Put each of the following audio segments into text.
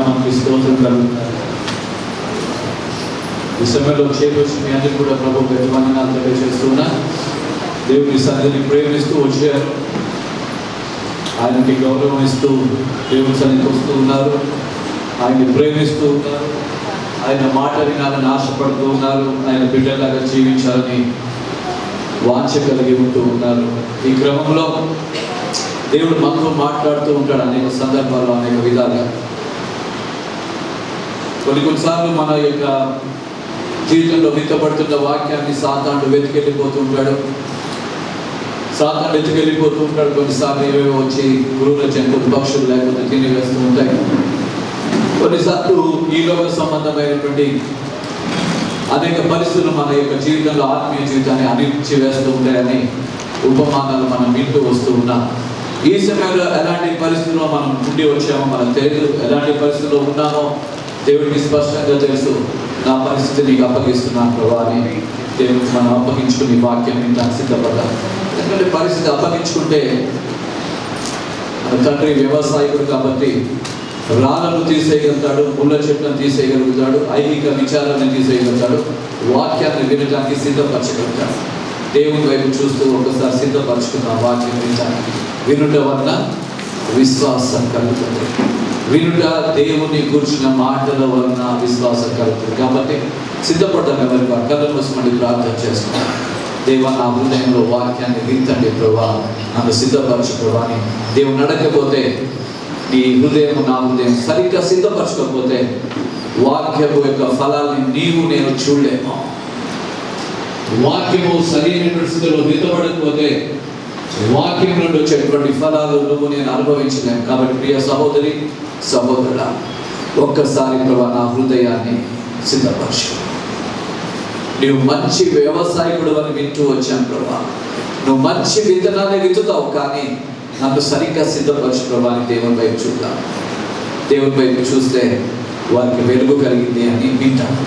నామానికి స్తోత్రం కలుగుతారు. ఈ సమయంలో చేసి మీ అందరికీ కూడా ప్రభు పెద్ద వందనాలు తెలియజేస్తున్నా. దేవుని సన్నిధిని ప్రేమిస్తూ వచ్చారు, ఆయనకి గౌరవం ఇస్తూ దేవుని సన్నిధికి వస్తూ ఉన్నారు, ఆయన్ని ప్రేమిస్తూ ఉన్నారు, ఆయన మాట వినాలని ఆశపడుతూ ఉన్నారు, ఆయన బిడ్డలాగా జీవించాలని వాంఛ కలిగి ఉంటూ ఉన్నారు. ఈ క్రమంలో దేవుడు మనతో మాట్లాడుతూ ఉంటాడు అనేక సందర్భాల్లో, అనేక విధాలుగా. కొన్నిసార్లు మన యొక్క జీవితంలో విత్తపడుతున్న వాక్యాన్ని సాతానుడు వెతికెళ్ళిపోతూ ఉంటాడు. కొన్నిసార్లు ఏవేవో వచ్చి గురువుల జంతువులు, పక్షులు లేకపోతే తిని వేస్తూ ఉంటాయి. కొన్నిసార్లు ఈ లోక సంబంధమైనటువంటి అనేక పరిస్థితులు మన యొక్క జీవితంలో ఆత్మీయ జీవితాన్ని అణిచి వేస్తూ ఉంటాయని ఉపమానాలు మనం వింటూ వస్తూ ఉన్నాం. ఈ సమయంలో ఎలాంటి పరిస్థితుల్లో మనం ఉండి వచ్చామో మనకు తెలియదు. ఎలాంటి పరిస్థితుల్లో ఉన్నామో దేవుడికి స్పష్టంగా తెలుసు. నా పరిస్థితి నీకు అప్పగిస్తున్నాను ప్రభా అని దేవుడికి మనం అప్పగించుకుని వాక్యం వినడానికి సిద్ధపడ్డాం. ఎందుకంటే పరిస్థితి అప్పగించుకుంటే మన తండ్రి వ్యవసాయకుడు కాబట్టి రాళ్ళను తీసేయగలుగుతాడు, ముళ్ళ చెట్లను తీసేయగలుగుతాడు, ఐహిక విచారాన్ని తీసేయగలుగుతాడు, వాక్యాన్ని వినడానికి సిద్ధపరచగలుగుతాడు. దేవుని వైపు చూస్తూ ఒకసారి సిద్ధపరచుకున్న వాక్యం వినడానికి. వినుట వల్ల విశ్వాసం కలుగుతుంది. వినుట దేవుని కూర్చున్న మాటల వలన విశ్వాసం కలుగుతుంది. కాబట్టి సిద్ధపడ్డాను. ఎవరి కళ్ళు మూసుకొని ప్రార్థన చేస్తున్నాను. దేవా, నా హృదయంలో వాక్యాన్ని వింతండి ప్రభా, నన్ను సిద్ధపరచు ప్రభా అని దేవుని అడగకపోతే, నీ హృదయం నా హృదయం సరిగ్గా సిద్ధపరచకపోతే వాక్యము యొక్క ఫలాన్ని నేను చూడలేము. వాక్యము సరైనటువంటి స్థితిలో విత్తబడకపోతే వాక్యం నుండి వచ్చేటువంటి ఫలాలు నేను అనుభవించలేను. కాబట్టి ప్రియ సహోదరి, సహోదరుడా, ఒక్కసారి ప్రభా నా హృదయాన్ని సిద్ధపరచు. నువ్వు మంచి వ్యవసాయకుడు అని వింటూ వచ్చాను ప్రభా, నువ్వు మంచి విత్తనాన్ని విత్తుతావు, కానీ నాకు సరిగ్గా సిద్ధపరచు ప్రభా అని దేవుని వైపు చూద్దాం. దేవుని వైపు చూస్తే వారికి వెలుగు కలిగింది అని వింటాను.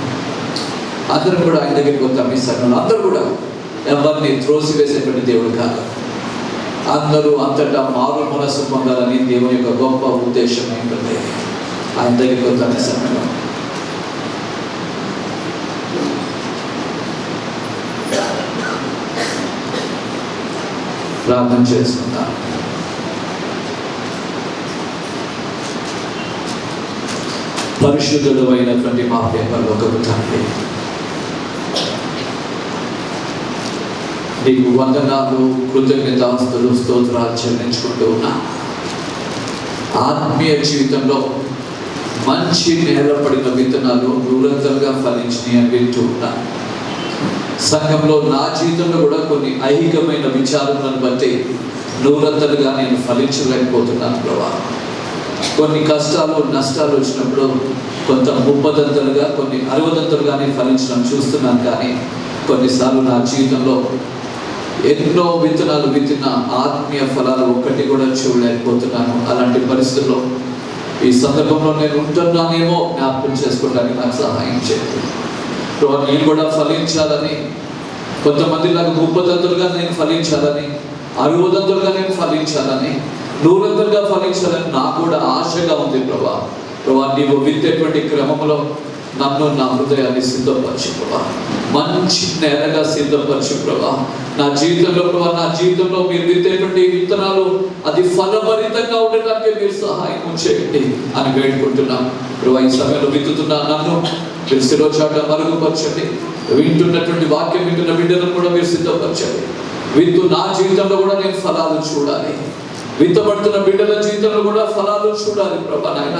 అందరూ కూడా ఆయన దగ్గరికి వస్తాం. ఈ సమయంలో అందరూ కూడా ఎవరిని త్రోసివేసేటువంటి దేవుడు కాదు. అందరూ అంతటా మారు మనసు పొందాలని దేవుని యొక్క గొప్ప ఉద్దేశం ఏంటంటే ఆయన దగ్గరికి వస్తాం. ఈ సమయంలో ప్రార్థన చేసుకుందాం. పరిశుద్ధుడు అయినటువంటి మా పరలోకపు తండ్రి, నీకు వందనాలు, కృతజ్ఞతాస్తులు, స్తోత్రాలు చెల్లించుకుంటూ ఉన్నా. ఆత్మీయ జీవితంలో మంచి నేలపడిన విత్తనాలు నూరంతలుగా ఫలించినాయి అని వింటూ ఉన్నా. సంఘంలో నా జీవితంలో కూడా కొన్ని ఐహికమైన విచారణలను బట్టి నూరంతలుగా నేను ఫలించలేకపోతున్నాను ప్రభా. కొన్ని కష్టాలు, నష్టాలు వచ్చినప్పుడు కొంత 30దంతలుగా, కొన్ని 60దంతలుగానే ఫలించడం చూస్తున్నాను. కానీ కొన్నిసార్లు నా జీవితంలో ఎన్నో విత్తనాలు విత్తిన ఆత్మీయ ఫలాలు ఒక్కటి కూడా చూడలేకపోతున్నాను. అలాంటి పరిస్థితుల్లో ఈ సందర్భంలో నేను ఉంటున్నానేమో జ్ఞాపకం చేసుకోవడానికి నాకు సహాయం చేయండి. నేను కూడా ఫలించాలని, కొంతమంది నాకు 30దంతలుగా నేను ఫలించాలని, 60దంతలుగా నేను ఫలించాలని, 100దంతలుగా ఫలించాలని నాకు కూడా ఆశగా ఉంది ప్రభా. నీవు విత్తేటువంటి క్రమంలో నన్ను, నా హృదయాన్ని సిద్ధపరచు ప్రభా. మంచి నేలగా సిద్ధపరచు ప్రభా. నా జీవితంలో ప్రభా, నా జీవితంలో మీరు విత్తేటువంటి విత్తనాలు అది ఫలభరితంగా ఉండటానికి మీరు సహాయం చేయండి అని వేడుకుంటున్నాం ప్రభా. ఈ సమయంలో విత్తుతున్నా నన్ను మీరు శిరోచాట మరుగుపరచండి. వింటున్నటువంటి వాక్యం వింటున్న బిడ్డలను కూడా మీరు సిద్ధపరచండి. విత్తు నా జీవితంలో కూడా నేను ఫలాలు చూడాలి. విత్తబడుతున్న బిడ్డల జీవితంలో కూడా ఫలాలు చూడాలి ప్రభా. నాయన,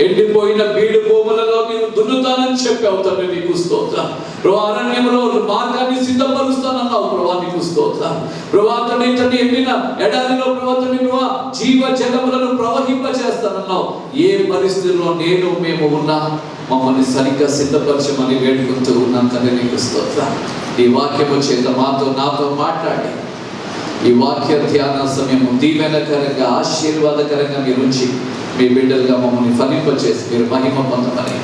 ఎండిపోయిన బీడు భూములలో నీవు దున్నుతానని చెప్పావు తండ్రి, నీకు స్తోత్రం ప్రభా. అరణ్యంలో మార్గాన్ని సిద్ధపరుస్తానన్నావు ప్రభా, నీకు స్తోత్రం ప్రభా. తండ్రి ఎండిన ఎడారిలో ప్రభా జీవ జలములను ప్రవహింపచేస్తానన్నావు. ఏ పరిస్థితుల్లో మేము ఉన్నా మమ్మల్ని సరిగ్గా సిద్ధపరచమని వేడుకుంటూ ఉన్నాం తండ్రి, నీకు స్తోత్రం. ఈ వాక్యము చేత నాతో మాట్లాడి ఈ వాక్య ధ్యాన సమయం దీవెనకరంగా, ఆశీర్వాదకరంగా మీరు ఉంచి మీ బిడ్డలుగా మమ్మల్ని ఫలింపచేసి మీరు మహిమ పొందమని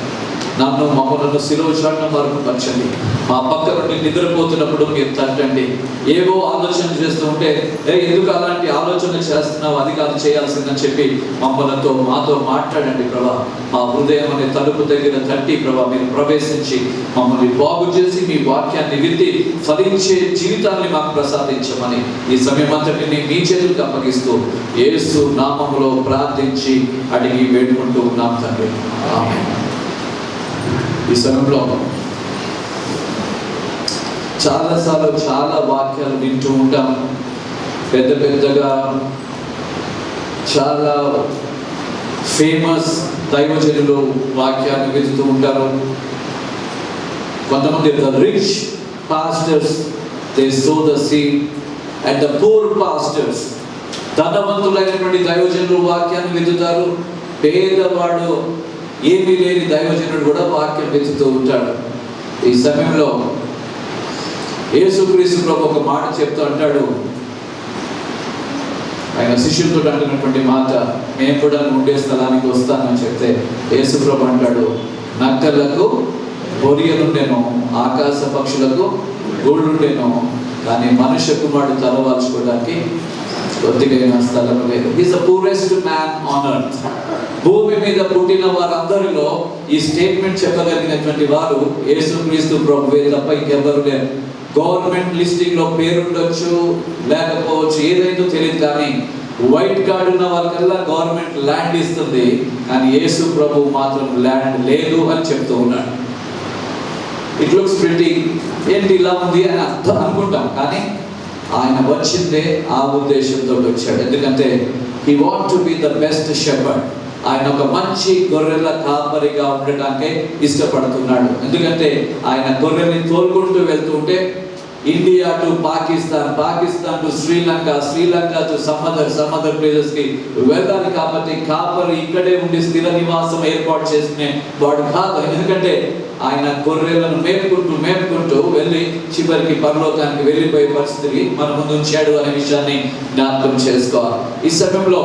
మమ్మల్ని శిలువ చాటున మరుగుపరచండి. మా పక్క నుండి నిద్రపోతున్నప్పుడు మీరు తట్టండి. ఏవో ఆలోచన చేస్తూ ఉంటే ఎందుకు అలాంటి ఆలోచన చేస్తున్నావు, అది కాదు చేయాల్సిందని చెప్పి మాతో మాట్లాడండి ప్రభా. మా హృదయం అనే తలుపు దగ్గర తట్టి ప్రభా మీరు ప్రవేశించి మమ్మల్ని బాగు చేసి మీ వాక్యాన్ని విత్తి ఫలించే జీవితాన్ని మాకు ప్రసాదించమని ఈ సమయం అంతటిని మీ చేతులకు అప్పగిస్తూ యేసు నామములో ప్రార్థించి అడిగి వేడుకుంటూ ఉన్నాం తండ్రి, ఆమేన్. ఈ సమయంలో చాలాసార్లు చాలా వాక్యాలు వింటూ ఉంటాం. పెద్దగా చాలా ఫేమస్ దైవజనులు వాక్యాన్ని వెతుకుతూ ఉంటారు. కొంతమంది rich pastors they sow the seed and the poor pastors, ధనవంతులైనటువంటి దైవజనులు వాక్యాన్ని వెతుకుతారు. పేదవాడు ఏమీ లేని దైవజనుడు కూడా వాక్యం వెతుకుతూ ఉంటాడు. ఈ సమయంలో యేసుక్రీస్తు ప్రభు ఒక మాట చెప్తూ అంటాడు, ఆయన శిష్యులతో అంటున్నటువంటి మాట, మేము కూడా ఉండే స్థలానికి వస్తానని చెప్తే యేసు ప్రభు అంటాడు, నక్కలకు బొరియలుండెను, ఆకాశ పక్షులకు గూళ్ళుండెను, కానీ మనుష్య కుమారుడు తలవాల్చుకోవడానికి కొద్దిగా స్థలం లేదు. Is the poorest man on earth. భూమి మీద పుట్టిన వారందరిలో ఈ స్టేట్మెంట్ చెప్పగలిగినటువంటి వారు యేసుక్రీస్తు ప్రభువే తప్ప ఇంకెవరు లేరు. గవర్నమెంట్ లిస్టింగ్ లో పేరుండొచ్చు, లేకపోవచ్చు, ఏదైతే తెలియదు, కానీ వైట్ కార్డు ఉన్న వాళ్ళకల్లా గవర్నమెంట్ ల్యాండ్ ఇస్తుంది, కానీ యేసు ప్రభు మాత్రం ల్యాండ్ లేదు అని చెప్తూ ఉన్నాడు. ఇట్ లుక్స్ ప్రిటీ, ఏంటి ఇలా ఉంది అని అర్థం అనుకుంటాం, కానీ ఆయన వచ్చిందే ఆ ఉద్దేశంతో వచ్చాడు. ఎందుకంటే he want to be the best shepherd. ఆయన ఒక మంచి గొర్రెల కాపరిగా ఉండటానికే ఇష్టపడుతున్నాడు. ఎందుకంటే ఆయన గొర్రెల్ని తోలుకుంటూ వెళ్తూ ఉంటే India to Pakistan, Pakistan to Sri Lanka, Sri Lanka to some places కి వెళ్ళాలి. కాబట్టి కాపరి ఇక్కడే ఉండి స్థిర నివాసం ఏర్పాటు చేసుకునే వాడు కాదు. ఎందుకంటే ఆయన గొర్రెలను మేపుకుంటూ వెళ్ళి చివరికి పరలోకానికి వెళ్ళిపోయే పరిస్థితిని మన ముందు ఉంచాడు అనే విషయాన్ని జ్ఞాపకం చేసుకోవాలి. ఈ సమయంలో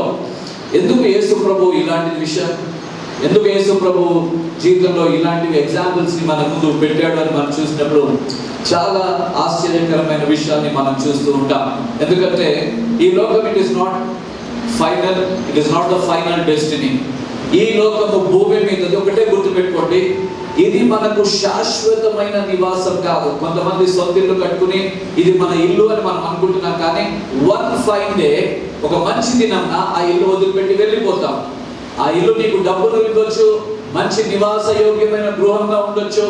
ఎందుకు యేసు ప్రభు ఇలాంటి విషయం, ఎందుకు యేసు ప్రభు జీవితంలో ఇలాంటి ఎగ్జాంపుల్స్ ని మన ముందు పెట్టాడు అని మనం చూసినప్పుడు చాలా ఆశ్చర్యకరమైన విషయాన్ని మనం చూస్తూ ఉంటాం. ఎందుకంటే ఈ లోకం it is not final, it is not the final destiny. ఈ లోకము భూమి మీద ఒకటే గుర్తుపెట్టుకోండి, ఇది మనకు శాశ్వతమైన నివాసం కాదు. కొంతమంది సొంత ఇల్లు కట్టుకుని ఇది మన ఇల్లు అని మనం అనుకుంటున్నాం, కానీ వన్ ఫైన్ డే, ఒక మంచి దినంన ఆ ఇల్లు వదిలిపెట్టి వెళ్ళిపోతాం. ఆ ఇల్లు నీకు డబ్బులు ఇవ్వచ్చు, మంచి నివాస యోగ్యమైన గృహంగా ఉండొచ్చు,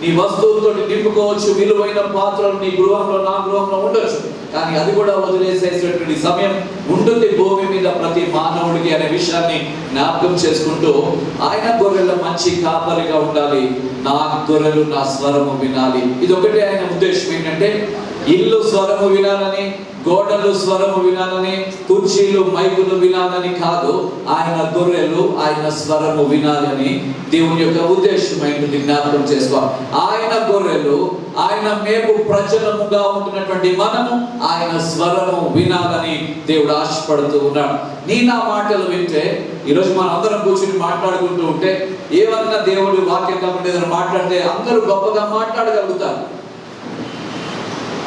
నీ వస్తువులతో నింపుకోవచ్చు, విలువైన పాత్రలు నీ గృహంలో నా గృహంలో ఉండొచ్చు, కానీ అది కూడా వదిలేసేటువంటి సమయం ఉంటుంది భూమి మీద ప్రతి మానవుడికి అనే విషయాన్ని జ్ఞాపకం చేసుకుంటూ ఆయన గొర్రెల మంచి కాపరిగా ఉండాలి. నా గొర్రెలు నా స్వరము వినాలి. ఇది ఒకటే ఆయన ఉద్దేశం. ఏంటంటే ఇల్లు స్వరము వినాలని, గోడలు స్వరము వినాలని, కుర్చీలు మైకులు వినాలని కాదు, ఆయన గొర్రెలు ఆయన స్వరము వినాలని దేవుని యొక్క ఉద్దేశమైనది జ్ఞాపకం చేసుకోవాలి. ఆయన గొర్రెలు, ఆయన మేపు ప్రజలముగా ఉంటున్నటువంటి మనము ఆయన స్వరము వినాలని దేవుడు ఆశపడుతూ ఉన్నాడు. నా మాటలు వింటే ఈరోజు మనం అందరం కూర్చుని మాట్లాడుకుంటూ ఉంటే ఏమన్నా దేవుడు వాక్యం కాకుండా ఏదైనా మాట్లాడితే అందరూ గొప్పగా మాట్లాడగలుగుతారు.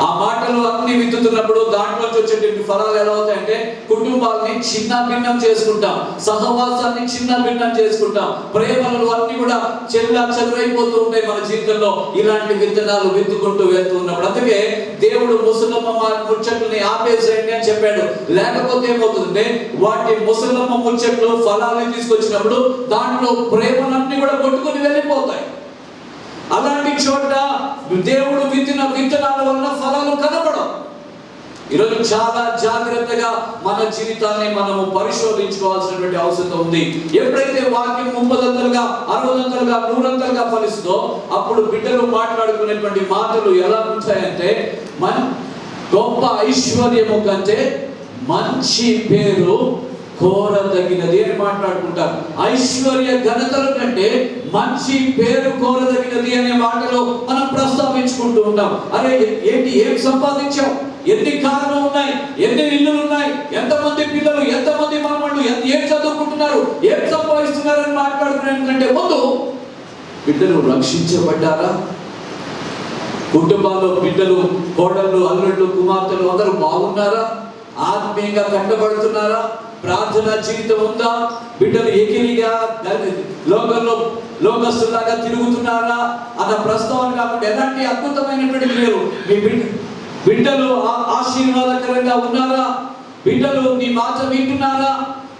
ఆ మాటలు అన్ని విత్తుతున్నప్పుడు దాంట్లో వచ్చేటువంటి ఫలాలు ఎలా అవుతాయంటే కుటుంబాలని చిన్న భిన్నం చేసుకుంటాం, సహవాసాన్ని చిన్న భిన్నం చేసుకుంటాం, ప్రేమలు అన్ని కూడా చెల్లాచెదురైపోతూ ఉంటాయి మన జీవితంలో ఇలాంటి విత్తనాలు విత్తుకుంటూ వెళ్తూ ఉన్నప్పుడు. అందుకే దేవుడు ముసలమ్మ ముచ్చట్లని ఆపేసేయండి అని చెప్పాడు. లేకపోతే ఏమవుతుందంటే వాటి ముసలమ్మ ముచ్చట్లు ఫలాలు తీసుకొచ్చినప్పుడు దాంట్లో ప్రేమలన్నీ కూడా కొట్టుకుని వెళ్ళిపోతాయి. అలాంటి చోట దేవుడు విత్తిన విత్తనాల వలన ఫలాలు కనపడవు. ఈరోజు చాలా జాగ్రత్తగా మన జీవితాన్ని మనము పరిశోధించుకోవాల్సినటువంటి అవసరం ఉంది. ఎప్పుడైతే వాక్యం 30 60 100 ఫలిస్తుందో అప్పుడు బిడ్డలు మాట్లాడుకునేటువంటి మాటలు ఎలా ఉంటాయంటే, గొప్ప ఐశ్వర్యము కంటే మంచి పేరు కోరదగినది అని మాట్లాడుకుంటారు. ఐశ్వర్య ఘనతల కంటే మంచి పేరు కోరదగినది అనే మాటలో మనం ప్రస్తావించుకుంటూ ఉంటాం. అరే ఏంటి, ఏం సంపాదించావు, ఎన్ని కారణాలు ఉన్నాయి, ఎన్ని ఇల్లులు ఉన్నాయి, ఎంతమంది పిల్లలు, ఎంతమంది మనవాళ్ళు, ఏం చదువుకుంటున్నారు, ఏం సంపాదిస్తున్నారు అని మాట్లాడుకునే కంటే ముందు బిడ్డలు రక్షించబడ్డారా? కుటుంబాల్లో బిడ్డలు, కోడళ్ళు, అల్లుళ్ళు, కుమార్తెలు అందరూ బాగున్నారా? ఆత్మీయంగా కట్టబడుతున్నారా? ప్రార్థన జీవితం ఉందా? బిడ్డలు ఎకిలిగా లోకంలో లోకస్తులాగా తిరుగుతున్నారా అన్న ప్రస్తావన కాకుండా ఎలాంటి అద్భుతమైనటువంటి లేరు. మీ బిడ్డలు ఆశీర్వాదకరంగా ఉన్నారా? బిడ్డలు నీ మాట వింటున్నారా?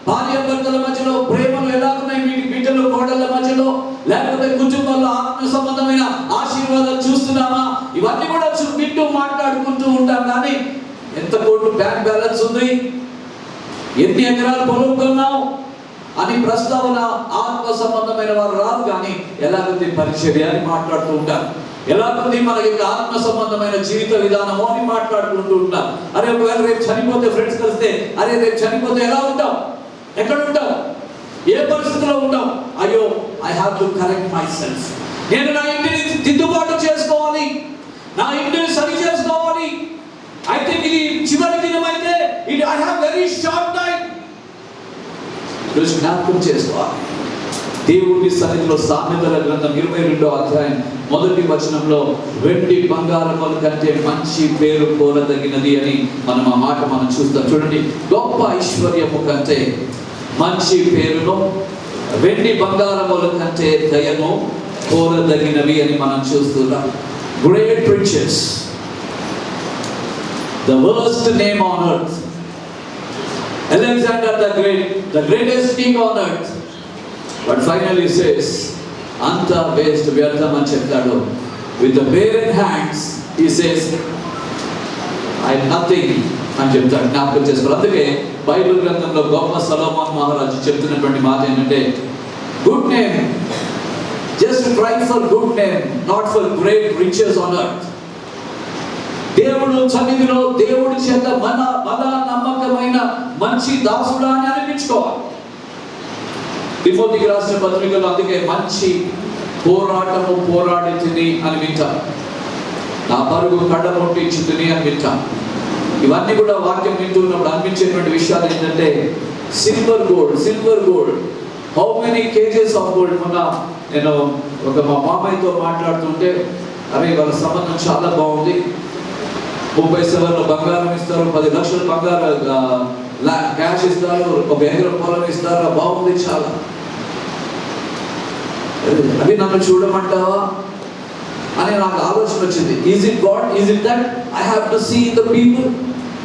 భార్యాభర్తల మధ్యలో ప్రేమలు ఎలా ఉన్నాయి మీ బిడ్డలు కోడళ్ళ మధ్యలో? లేకపోతే కుటుంబంలో ఆత్మ సంబంధమైన ఆశీర్వాదాలు చూస్తున్నామా? ఇవన్నీ కూడా వింటూ మాట్లాడుకుంటూ ఉంటాం. కానీ ఎంత కోట్లు బ్యాంక్ బ్యాలెన్స్ ఉంది, ఎన్ని ఎకరాలు పొలం కొన్నావు అని ప్రస్తావన ఆత్మ సంబంధమైన వారు రాదు. కానీ ఎలాగుంది పరిచర్య అని మాట్లాడుతూ ఉంటారు. ఎలాగుంది మనకి ఆత్మ సంబంధమైన జీవిత విధానము అని మాట్లాడుకుంటూ ఉంటాం. అరే ఒకవేళ రేపు చనిపోతే ఫ్రెండ్స్ కలిస్తే, అరే రేపు చనిపోతే ఎలా ఉంటాం, ఎక్కడ ఉంటాం, ఏ పరిస్థితిలో ఉంటాం? అయ్యో I have to correct my self. నేను నా ఇంటిని దిద్దుబాటు చేసుకోవాలి, నా ఇంటిని సరి చేసుకోవాలి. ఐ థింక్ ఇది చివరి దినం అయితే ఇది I have very short time. జ్ఞాపకం చేసుకోవాలి. దేవుని సన్నిధిలో సామెతల గ్రంథం 22వ అధ్యాయం 1వ వచనంలో వెండి బంగారముల కంటే మంచి పేరు కోరదగినది అని మనం ఆ మాట చూస్తాం. చూడండి, గొప్ప ఐశ్వర్యము కంటే మంచి పేరును, వెండి బంగారముల కంటే దయను కోరదగినవి అని మనం చూస్తున్నాం. Great riches, the worst name on earth, Alexander the Great, the greatest king on earth, but finally says anta waste, వ్యర్థం అని చెప్తాడు. With the bare hands he says I have nothing అని చెప్తాడు. జ్ఞాపకం చేసుకోవాలి. అందుకే బైబిల్ గ్రంథంలో గొప్ప సొలొమోన్ మహారాజు చెప్తున్నటువంటి మాట ఏంటంటే, good name, just try for good name, not for great riches on earth. దేవుడు సన్నిధిలో దేవుడి చేత మన నమ్మకమైన మంచి దాసుడా అని అనిపించుకోవాలి. తిమోతికి రాసిన పత్రికలో అందుకే మంచి పోరాటము పోరాడించింది అని వింటాం, నా పరుగు కడముట్టించింది అని వింటాం. ఇవన్నీ కూడా వాక్యం వింటున్నప్పుడు అనిపించేటువంటి విషయాలు ఏంటంటే, silver gold, how many kgs of gold. మొన్న నేను మా మామయ్యతో మాట్లాడుతుంటే, అరే వాళ్ళ సంబంధం చాలా బాగుంది, 30 సవర్ల బంగారం ఇస్తారు, 10 లక్షల బంగారం క్యాష్ ఇస్తారు, 1 ఎకరం పొలం ఇస్తారు, బాగుంది చాలా. అవి నన్ను చూడమంటావా అని నాకు ఆలోచన వచ్చింది. Is it God? Is it that I have to see the people?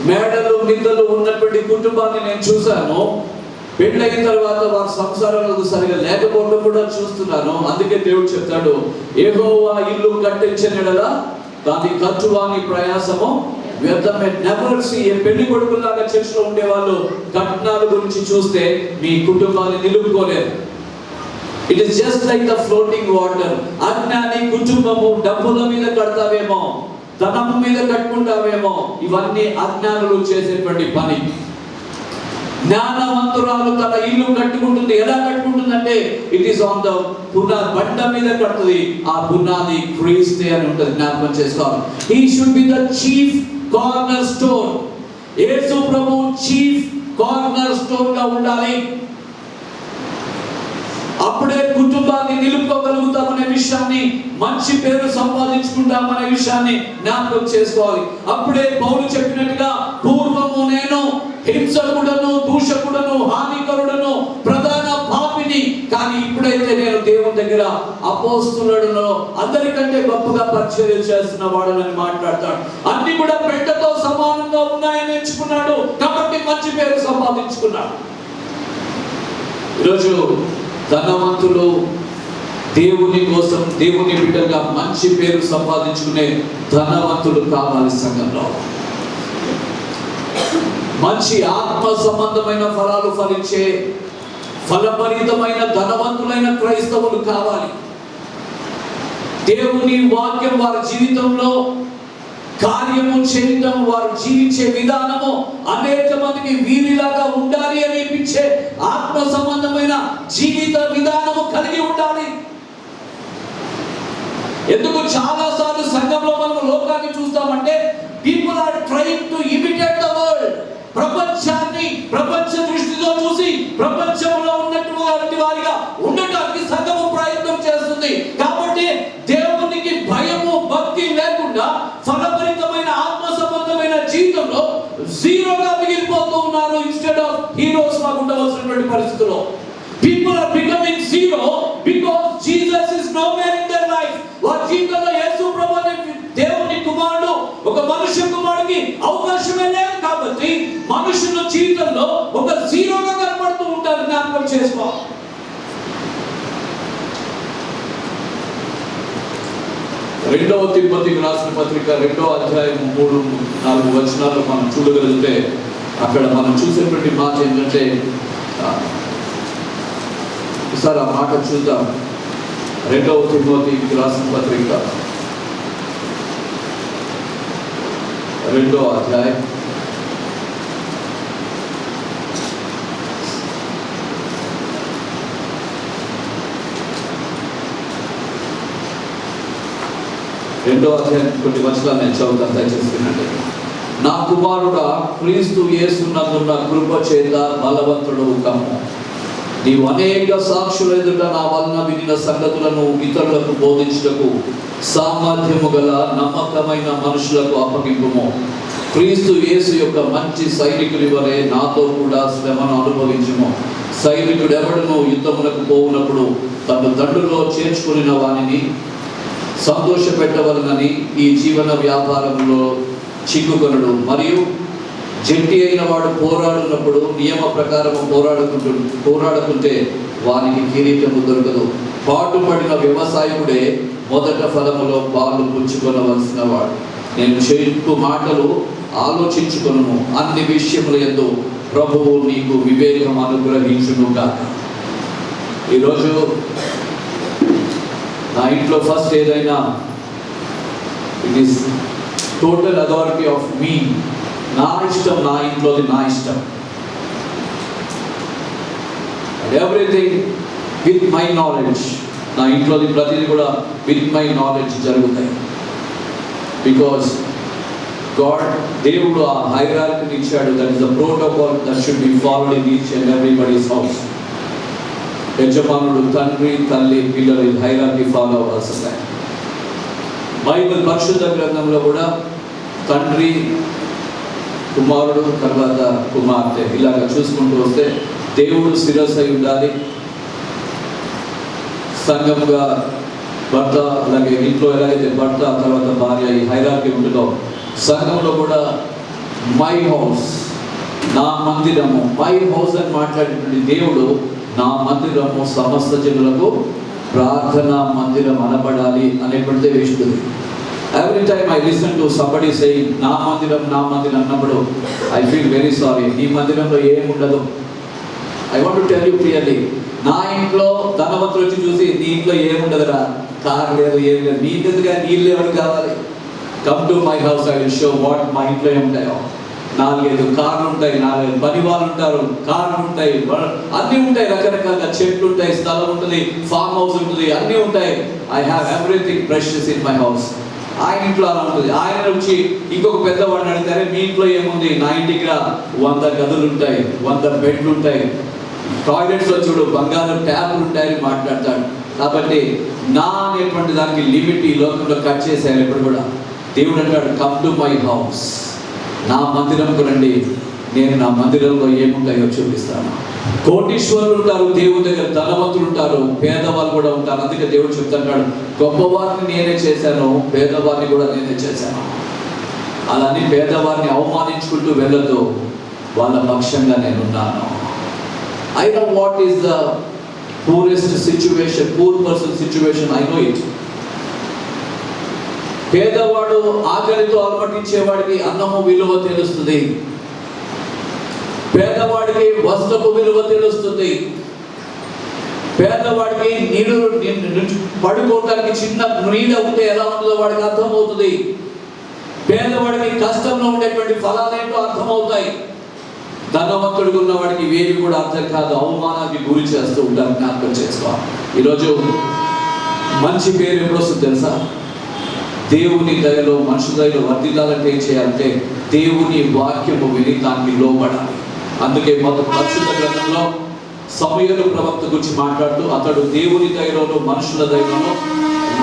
మేడలు నిందలు ఉన్నటువంటి కుటుంబాన్ని నేను చూశాను. పెళ్ళైన తర్వాత వారి సంసారాలకు సరిగా లేకపోవడం కూడా చూస్తున్నాను. అందుకే దేవుడు చెప్తాడు, యెహోవా ఇల్లు కట్టించనిడలా దాని కట్టువాని ప్రయాసము వ్యర్థమే. Never see. పెళ్లి కొడుకులాగా చర్చలో ఉండేవాళ్ళు కట్నాల గురించి చూస్తే మీ కుటుంబాన్ని నిలుపుకోలేరు. It is just like the floating water. అజ్ఞాని కుటుంబము డబ్బుల మీద కడతావేమో, ధనము మీద కట్టుకుంటావేమో, ఇవన్నీ అజ్ఞానులు చేసేటువంటి పని. జ్ఞానవంతురాలు తన ఇల్లు కట్టుకుంటుంది. ఎలా కట్టుకుంటుందంటే, ఇట్ ఈస్ ఆన్ ద పునాది, బండ మీద కడుతుంది. ఆ పునాది క్రీస్తే అని ఉంటుంది. జ్ఞాపకం చేసుకోవాలి. He should be the chief corner stone. Yesu Prabhu chief corner stone గా ఉండాలి. అప్పుడే కుటుంబాన్ని నిలుపుకోగలుగుతామనే విషయాన్ని, మంచి పేరు సంపాదించుకుంటామనే విషయాన్ని జ్ఞాపకం చేసుకోవాలి. అప్పుడే పౌలు చెప్పినట్టుగా, పూర్వము నేను హింసకుడను, దూషకుడను, హానికరుడను, ప్రధాన పాపిని, కానీ ఇప్పుడైతే నేను దేవుని దగ్గర అపోస్తులుడను, అందరికంటే గొప్పగా పరిచర్య చేస్తున్న వాడని మాట్లాడతాడు. అన్ని కూడా పెట్టతో సమానంగా ఉన్నాయని ఎంచుకున్నాడు. కాబట్టి మంచి పేరు సంపాదించుకున్నాడు. ఈరోజు ధనవంతులు దేవుని కోసం, దేవుని బిడ్డగా మంచి పేరు సంపాదించుకునే ధనవంతులు కావాలి సంఘంలో. మంచి ఆత్మ సంబంధమైన ఫలాలు ఫలించే ఫలభరితమైన ధనవంతులైన క్రైస్తవులు కావాలి. దేవుని వాక్యం వారి జీవితంలో కార్యము చేయడం, వారు జీవించే విధానము అనేక మందికి వీరిలాగా ఉండాలి అనిపించే ఆత్మ సంబంధమైన జీవిత విధానము కలిగి ఉండాలి. ఎందుకు చాలా సార్లు సంఘంలో మనం లోకాన్ని చూస్తామంటే, people are trying to imitate the world. ప్రపంచాన్ని ప్రపంచ దృష్టితో చూసి ప్రపంచంలో ఉన్నటువంటి వారిగా ఉండటానికి సంఘము ప్రయత్నం చేస్తుంది. కాబట్టి పరిస్థితుల్లో. People are becoming zero because Jesus is nowhere in their life. వారి జీవితంలో యేసు ప్రభువు అనే దేవుని కుమారుడు ఒక మనుష్య కుమారుడికి అవకాశమే లేదు కాబట్టి మనుషుల జీవితంలో ఒక జీరోగా కనబడుతూ ఉంటారు. జ్ఞాపకం చేసుకో. రెండవ తిమోతికి రాసిన పత్రిక 2వ అధ్యాయం 3-4 వచనాలు మనం చూడగలిగితే అక్కడ మనం చూసేటువంటి మాట ఏంటంటే, ఒకసారి ఆ మాట చూద్దాం. 2వ తిమోతికి రాసిన పత్రిక 2వ అధ్యాయం 2వ అధ్యాయం కొన్ని వచనాలు నేను చదువుతాను, దయచేసి వినండి. నా కుమారుడా, క్రీస్తు యేసునందున్న కృప చేత బలవంతుడు కమ్ము. నీవు అనేక సాక్షుల ఎదుట నా వలన వినిన సంగతులను ఇతరులకు బోధించుటకు సామర్థ్యము గల నమ్మకమైన మనుషులకు అప్పగింపుము. క్రీస్తు యేసు యొక్క మంచి సైనికుని వలె నాతో కూడా శ్రమను అనుభవించుము. సైనికుడు ఎవడును యుద్ధములకు పోవునప్పుడు తన దండులో చేర్చుకుని వానిని సంతోష పెట్టవలనని ఈ జీవన వ్యాపారంలో చిక్కుకొనడు. మరియు జట్టి అయిన వాడు పోరాడినప్పుడు నియమ ప్రకారం పోరాడుకుంటే వానికి కిరీటము దొరకదు. పాటుపడిన వ్యవసాయకుడే మొదట ఫలములో పాలు పుచ్చుకొనవలసిన వాడు. నేను చెప్పు మాటలు ఆలోచించుకొనుము. అన్ని విషయముల యందు ప్రభువు నీకు వివేకం అనుగ్రహించును గాక. ఈరోజు నా ఇంట్లో ఫస్ట్ ఏదైనా it is total authority of me. నా ఇష్టం, నా ఇంట్లోది నా ఇష్టం. Everything with my knowledge. నా ఇంట్లోది ప్రతిదీ కూడా విత్ మై నాలెడ్జ్ జరుగుతాయి. బికాస్ గాడ్, దేవుడు ఆ హైరార్కీని ఇచ్చాడు. That is the protocol that should be followed in each and everybody's house. యజమానుడు, తండ్రి, తల్లి, పిల్లలు హైరార్కీ ఫాలో అవ్వాల్సిందే. బైబిల్ పరిశుద్ధ గ్రంథంలో కూడా తండ్రి, కుమారుడు, తర్వాత కుమార్తె, ఇలాగ చూసుకుంటూ వస్తే దేవుడు శిరస్సు అయి ఉండాలి. సంఘముగా భర్త, అలాగే ఇంట్లో ఎలాగైతే భర్త తర్వాత భార్య ఈ హైరార్కీ ఉంటుందో, సంఘంలో కూడా మై హౌస్, నా మందిరము. మై హౌస్ అని మాట్లాడేటువంటి దేవుడు నా మందిరము సమస్త జనులకు ప్రార్థనా మందిరం అనబడాలి అనేటువంటిదే వేస్తుంది. Every time I listen to somebody saying నా మందిరం అన్నప్పుడు I feel very sorry. నీ మందిరంలో ఏముండదు. I want to tell you clearly, నా ఇంట్లో ధనవంతులు వచ్చి చూసి నీ ఇంట్లో ఏముండదురా, కార్ లేదు, ఏం లేదు, నీ ఇంటిగా నీళ్ళు ఎవరికి కావాలి. Come to my house, I will show what మా ఇంట్లో ఏముంటాయో. 4-5 కార్లు ఉంటాయి, 4-5 పని వాళ్ళు ఉంటారు, కార్లు ఉంటాయి, అన్నీ ఉంటాయి, రకరకాల చెట్లు ఉంటాయి, స్థలం ఉంటుంది, ఫామ్ హౌస్ ఉంటుంది, అన్నీ ఉంటాయి. I have everything precious in my house. ఆయన ఇంట్లో అలా ఉంటుంది. ఆయన వచ్చి ఇంకొక పెద్దవాడిని అడిగితే మీ ఇంట్లో ఏముంది, నా ఇంటికి 100 గదులు ఉంటాయి, 100 బెడ్లు ఉంటాయి, టాయిలెట్స్ లో చూడు బంగారం ట్యాబ్లు ఉంటాయని మాట్లాడతాడు. కాబట్టి నా అనేటువంటి దానికి లిమిట్ ఈ లోకంలో కట్ చేశారు. ఎప్పుడు కూడా దేవుడు అంటాడు, కమ్ టు మై హౌస్, నా మందిరంకు రండి, నేను నా మందిరంలో ఏముంటాయో చూపిస్తాను. కోటీశ్వరులు ఉంటారు దేవుని దగ్గర, ధనవంతులు ఉంటారు, పేదవాళ్ళు కూడా ఉంటారు. అందుకే దేవుడు చెప్తున్నాడు, గొప్పవారిని నేనే చేశాను, పేదవారిని కూడా నేనే చేశాను. అలాని పేదవారిని అవమానించుకుంటూ వెళ్ళదు, వాళ్ళ పక్షంగా నేనున్నాను. I know what is the poorest situation, poor person situation, I know it. పేదవాడు ఆకలితో అలమటించేవాడికి అన్నము విలువ తెలుస్తుంది, పేదవాడికి వస్త్రపు విలువ తెలుస్తుంది, పేదవాడికి నీరు పడుకోవడానికి చిన్న నీడ ఉంటే ఎలా ఉంటుందో వాడికి అర్థమవుతుంది, పేదవాడికి కష్టంలో ఉండేటువంటి ఫలాలేంటో అర్థమవుతాయి. ధనవంతుడిగా ఉన్నవాడికి ఇవేవి కూడా అర్థం కాదు, అవమానానికి గురి చేస్తూ ఉంటారు. జ్ఞాపకం చేసుకోవాలి. ఈరోజు మంచి పేరు ఎప్పుడు వస్తుంది తెలుసా? దేవుని దయలో, మనుషుల దయలో వర్ధిల్లాలంటే ఏం చేయాలంటే దేవుని వాక్యము విని దానికి లోబడాలి. అందుకే పరిశుద్ధ గ్రంథంలో సమూయేలు ప్రవక్త గురించి మాట్లాడుతూ అతడు దేవుని దయలోను మనుషుల దయలోను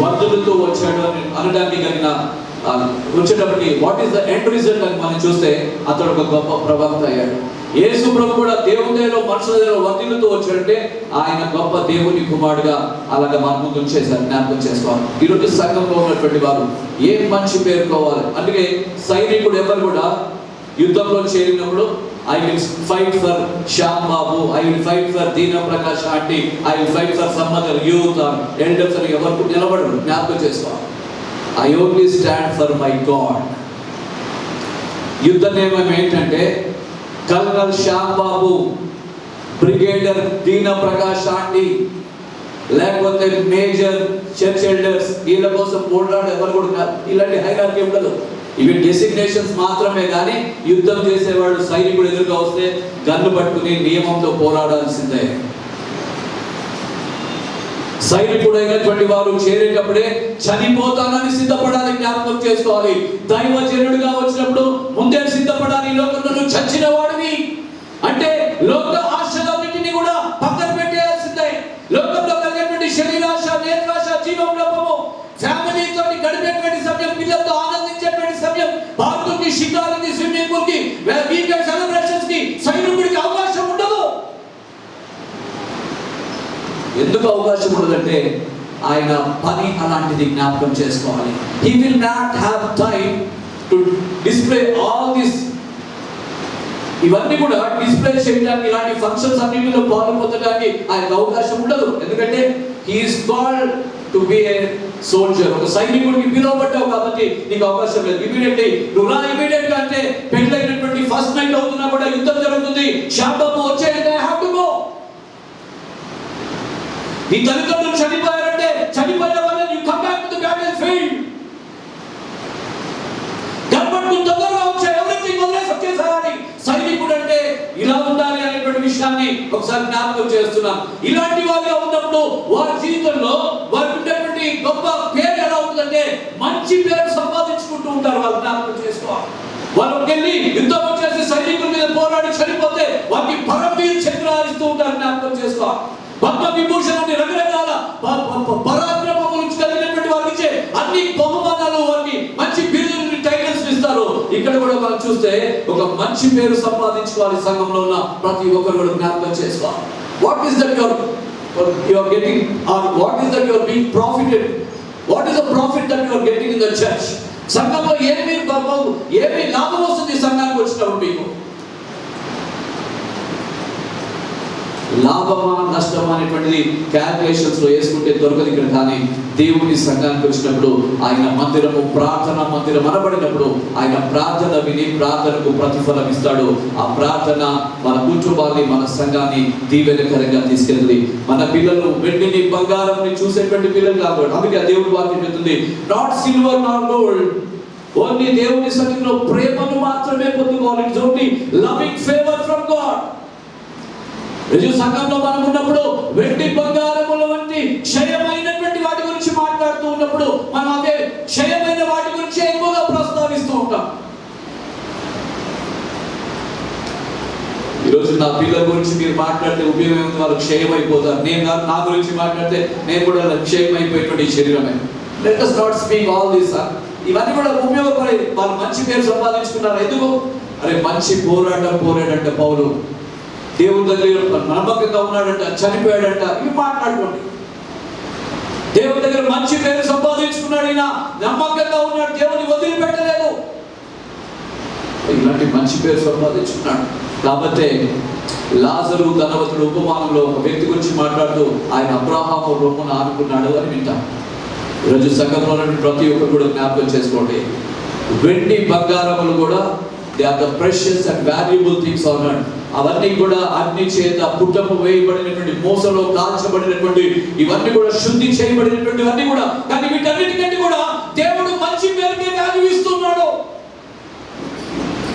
వర్ధులతో వచ్చాడు అని అనడానికి కలిగిన వచ్చేటప్పటికి what is the end result అని మనం చూస్తే అతడు ఒక గొప్ప ప్రవక్త అయ్యాడు. యేసు ప్రభు కూడా దేవుని దగ్గర మనుషుల దగ్గర వర్ధిల్లుతూ వచ్చాడంటే ఆయన గొప్ప దేవుని కుమారుడుగా అలాగే మన ముందు ఉంచేశారు. జ్ఞాపకం చేసుకోవాలి. ఈరోజు సంఘంలో ఉన్నటువంటి వారు ఏం మంచి పేర్కోవాలి. అందుకే సైనికుడు ఎవరు కూడా యుద్ధంలో చేరినప్పుడు I will fight for Shyam Babu, I will fight for Deena Prakash Aunty, I will fight for some other youth or elders అని ఎవరికి నిలబడరు. జ్ఞాపకం చేసుకోవాలి. I only stand for my God. యుద్ధ నియమం ఏంటంటే కల్నల్ శ్యామ్ బాబు, బ్రిగేడర్ దీనా ప్రకాష్ ఆంటీ, లేకపోతే major church elders వీళ్ళ కోసం పోరాడు ఎవరు కూడా ఇలాంటి హైరార్కీ ఉండదు. ఇవి డెసిగ్నేషన్స్ మాత్రమే. కానీ యుద్ధం చేసేవాడు సైనికుడు ఎదురుగా వస్తే గన్ను పట్టుకుని నియమంతో పోరాడాల్సిందే. సైనికుడు అయినటువంటి వారు చేరేటప్పుడే చనిపోతానని సిద్ధపడాలి. జ్ఞాపకం చేసుకోవాలి. దైవజనుడిగా వచ్చినప్పుడు ముందే సిద్ధపడాలి. లోకంలో నువ్వు చచ్చిన వాడివి అంటే లోక ఆశలన్నింటినీ కూడా పక్కన పెట్టేయాల్సిందే. లోకంలో కలిగేటువంటి శరీరాశ, నేత్రాశ, జీవోపము, ఫ్యామిలీతో గడిపేటువంటి సమయం, పిల్లలతో ఆనందించేటువంటి సమయం, పార్కులకి, షికారులకి, స్విమ్మింగ్ పూల్కి, వీకెండ్ సెలబ్రేషన్స్ కి సైనికుడికి అవకాశం ఉండదు. ఎందుకు అవకాశం ఉండదంటే ఆయన పని అలాంటిది. జ్ఞాపకం చేసుకోవాలి. He will not have time to display all this. ఇవన్నీ కూడా డిస్ప్లే చేయడానికి, ఇలాంటి ఫంక్షన్స్ అన్నింటిలో పాల్గొనడానికి ఆయనకు అవకాశం ఉండదు. ఎందుకంటే he is called to be a soldier. ఒక సైనికుడికి పిలువబడ్డావు కాబట్టి నీకు అవకాశం లేదు. ఇమీడియట్లీ నువ్వు రా, ఇమీడియట్ గా అంటే పెళ్ళైనటువంటి ఫస్ట్ నైట్ అవుతున్నా కూడా యుద్ధం జరుగుతుంది, శాపము వచ్చేయంటే I have to go. నీ తల్లిదండ్రులు చనిపోయారంటే చనిపోయిన వాళ్ళని you come back to the battlefield. గర్భంకు తొందరగా వచ్చే ఎవరిథింగ్ వదిలేసి వచ్చేసారని సైనికుడు అంటే ఇలా ఉండాలి అనేటువంటి విషయాన్ని ఒకసారి జ్ఞాపకం చేస్తున్నాం. ఇలాంటి వాళ్ళగా ఉన్నప్పుడు వారి జీవితంలో వారికి ఉండేటువంటి గొప్ప పేరు ఎలా ఉంటుందంటే మంచి పేరు సంపాదించుకుంటూ ఉంటారు. వాళ్ళు జ్ఞాపకం చేసుకోవాలి. వాళ్ళకి వెళ్ళి యుద్ధం వచ్చేసి సైనికుల మీద పోరాడి చనిపోతే వారికి పరమవీర చక్రాలు ఇస్తూ ఉంటారు. జ్ఞాపకం చేసుకోవాలి. పద్మ విభూషణాన్ని, రకరకాల పరాక్రమములు కలిగినటువంటి వారికి ఇచ్చే అన్ని బహుమానాలు, వారికి మంచి బిరుదులు, టైటిల్స్ ఇస్తారు. ఇక్కడ కూడా మనం చూస్తే ఒక మంచి పేరు సంపాదించుకోవాలి. సంఘంలో ఉన్న ప్రతి ఒక్కరు కూడా జ్ఞాపకం చేసుకోవాలి. What is that you are getting, or what is that you are being profited? What is the profit that you are getting in the church? సంఘంలో ఏమి లాభం వస్తుంది సంఘానికి వచ్చినప్పుడు? మీకు లాభమా నష్టమా అనేటువంటిది క్యాల్కులేషన్స్ లో వేసుకుంటే దొరకదు ఇక్కడ. కానీ దేవుని సంఘానికి వచ్చినప్పుడు ఆయన మందిరము, ప్రార్థన మందిరం అనబడినప్పుడు ఆయన ప్రార్థన విని ప్రార్థనకు ప్రతిఫలం ఇస్తాడు. ఆ ప్రార్థన మన కుటుంబాన్ని, మన సంఘాన్ని దీవెనకరంగా తీసుకెళ్తుంది. మన పిల్లలు వెండిని, బంగారంని చూసేటువంటి పిల్లలు కాదు. అందుకే దేవుడి వాక్యం చెప్తుంది, not silver not gold, only దేవుని సన్నిధిలో ప్రేమను మాత్రమే పొందుకోవాలి. It's only loving favour from God. సంఘంలో మనం ఉన్నప్పుడు వెండి, బంగారముల వంటి క్షయమైనటువంటి వాటి గురించి మాట్లాడుతూ ఉన్నప్పుడు మనం అదే క్షయమైన వాటి గురించి ఎక్కువగా ప్రస్తావిస్తూ ఉంటాం. ఈరోజు నా పిల్లల గురించి మీరు మాట్లాడితే ఉపయోగం, వాళ్ళు క్షయమైపోతారు. నేను నా గురించి మాట్లాడితే నేను కూడా క్షయమైపోయేటువంటి శరీరమే. Let us not speak all this. ఇవన్నీ కూడా ఉపయోగపడే వాళ్ళు మంచి పేరు సంపాదించుకున్నారు. ఎందుకు? అరే మంచి పోరాడంట పౌలు, దేవుని దగ్గర నమ్మకంగా ఉన్నాడంట, చనిపోయాడంట. ఇవి మాట్లాడుకోండి. దేవుని దగ్గర మంచి పేరు సంపాదించుకున్నాడు, ఈయన నమ్మకంగా ఉన్నాడు, దేవుని వదిలిపెట్టలేదు. ఇలాంటి మంచి పేరు సంపాదించుకున్నాడు. కాబట్టి లాజరు ధనవంతుడు ఉపమానంలో ఒక వ్యక్తి గురించి మాట్లాడుతూ ఆయన అబ్రహాము రొమ్మున ఆనుకున్నాడు అని వింటాం. ఈరోజు సంఘంలో ప్రతి ఒక్కరు కూడా జ్ఞాపకం చేసుకోండి. వెండి, బంగారములు కూడా they are the precious and valuable things on earth. అవన్నీ కూడా అగ్ని చేత పుట్టము వేయబడినటువంటి, మోసలో కాల్చబడినటువంటి, ఇవన్నీ కూడా శుద్ధి చేయబడినటువంటి అన్నీ కూడా. కానీ వీటన్నిటికంటే కూడా దేవుడు మంచి పేరుకే వాల్యూ ఇస్తున్నాడు.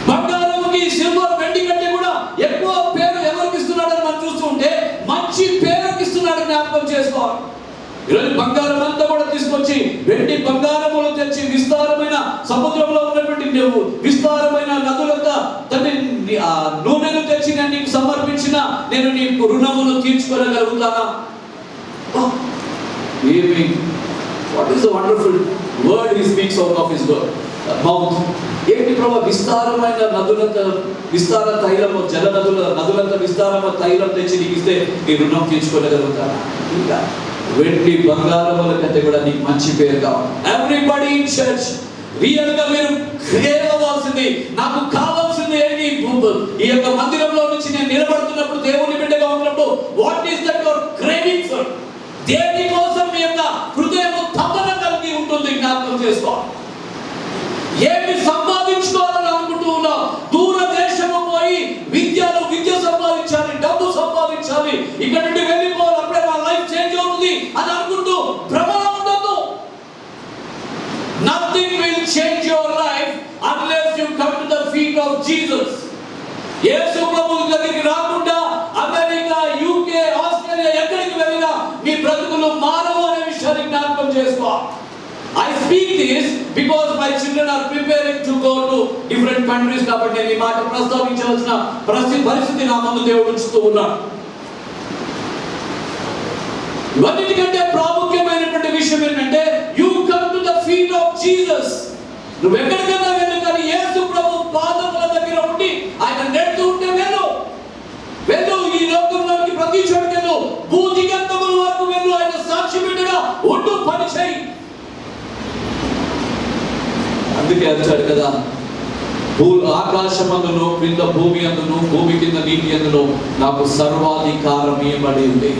బంగారంకి, సిల్వర్, వెండి కంటే కూడా ఎక్కువ పేరు ఎవరికి ఇస్తున్నాడని మనం చూస్తూ ఉంటే మంచి పేరుకి ఇస్తున్నాడు. జ్ఞాపకం చేసుకోవాలి. ఈరోజు బంగారం అంతా కూడా తీసుకొచ్చి వెండి బంగారములు తెచ్చి విస్తారమైన సముద్రంలో ఉన్నటువంటి విస్తారమైన నదులంతా తన నూనెను తెచ్చి నేను నీకు సమర్పించిన నేను నీకు రుణమును తీర్చుకోగలుగుతానా? ఏమి, what is the wonderful word he speaks out of his word. Mouth. ఏంటి ప్రభా విస్తారమైన విస్తార తైలము నదులంత విస్తారమైన తైలం తెచ్చి నీకు ఇస్తే నీ రుణం తీర్చుకోగలుగుతారా? ఇంకా వెండి బంగారముల కంటే కూడా నీకు మంచి పేరు కావాలి. ఎవ్రీబడి ఇన్ చర్చ్ రియల్ గా మీరు అవ్వాల్సింది, నాకు కావాల్సింది ఏంటి? ఈ యొక్క మందిరంలో నుంచి నేను నిలబడుతున్నప్పుడు, దేవుని బిడ్డగా ఉన్నప్పుడు, what is that your craving for? దేని కోసం మీ యొక్క హృదయం తపన కలిగి ఉంటుంది? జ్ఞాపకం చేసుకోవాలి. ఏమి సంపాదించుకోవాలని అనుకుంటూ ఉన్నావు? దూరదేశము పోయి విద్య సంపాదించాలి, డబ్బు సంపాదించాలి, ఇక్కడ నుండి వెళ్ళిపోవాలి, అప్పుడే నా లైఫ్ చేంజ్ అవుతుంది అని అనుకుంటూ భ్రమలో ఉండదు. Nothing will change your life unless you come to the feet of Jesus. యేసు ప్రభువు దగ్గరికి రాకుండా అమెరికా, యూకే, ఆస్ట్రేలియా ఎక్కడికి వెళ్ళినా మీ బ్రతుకులు మారవు అనే విషయాన్ని జ్ఞాపకం చేసుకోవాలి. I speak this because my children are preparing to go to different countries. కాబట్టి నేను ఈ మాట ప్రస్తావించవలసిన పరిస్థితి నా ముందు దేవుడు ఉంచుతూ ఉన్నాడు. అన్నిటికంటే ప్రాముఖ్యమైనటువంటి విషయం ఏంటంటే you come to the feet of Jesus. నువ్వు ఎక్కడికైనా వెళ్ళు, కానీ యేసు ప్రభు పాదముల దగ్గర ఉండి ఆయన నెడుతూ ఉంటే వెళ్ళు. ఈ లోకంలోకి ప్రతి చోటుకి వెళ్ళు, భూదిగంతముల వరకు వెళ్ళు. ఆయన సాక్షి బిడ్డగా ఉంటూ పని చేయి. అందుకే అంటాడు కదా, ఆకాశమందును క్రింద భూమి అందును, భూమి కింద నీటి అందును నాకు సర్వాధికారం ఇవ్వబడి ఉంది.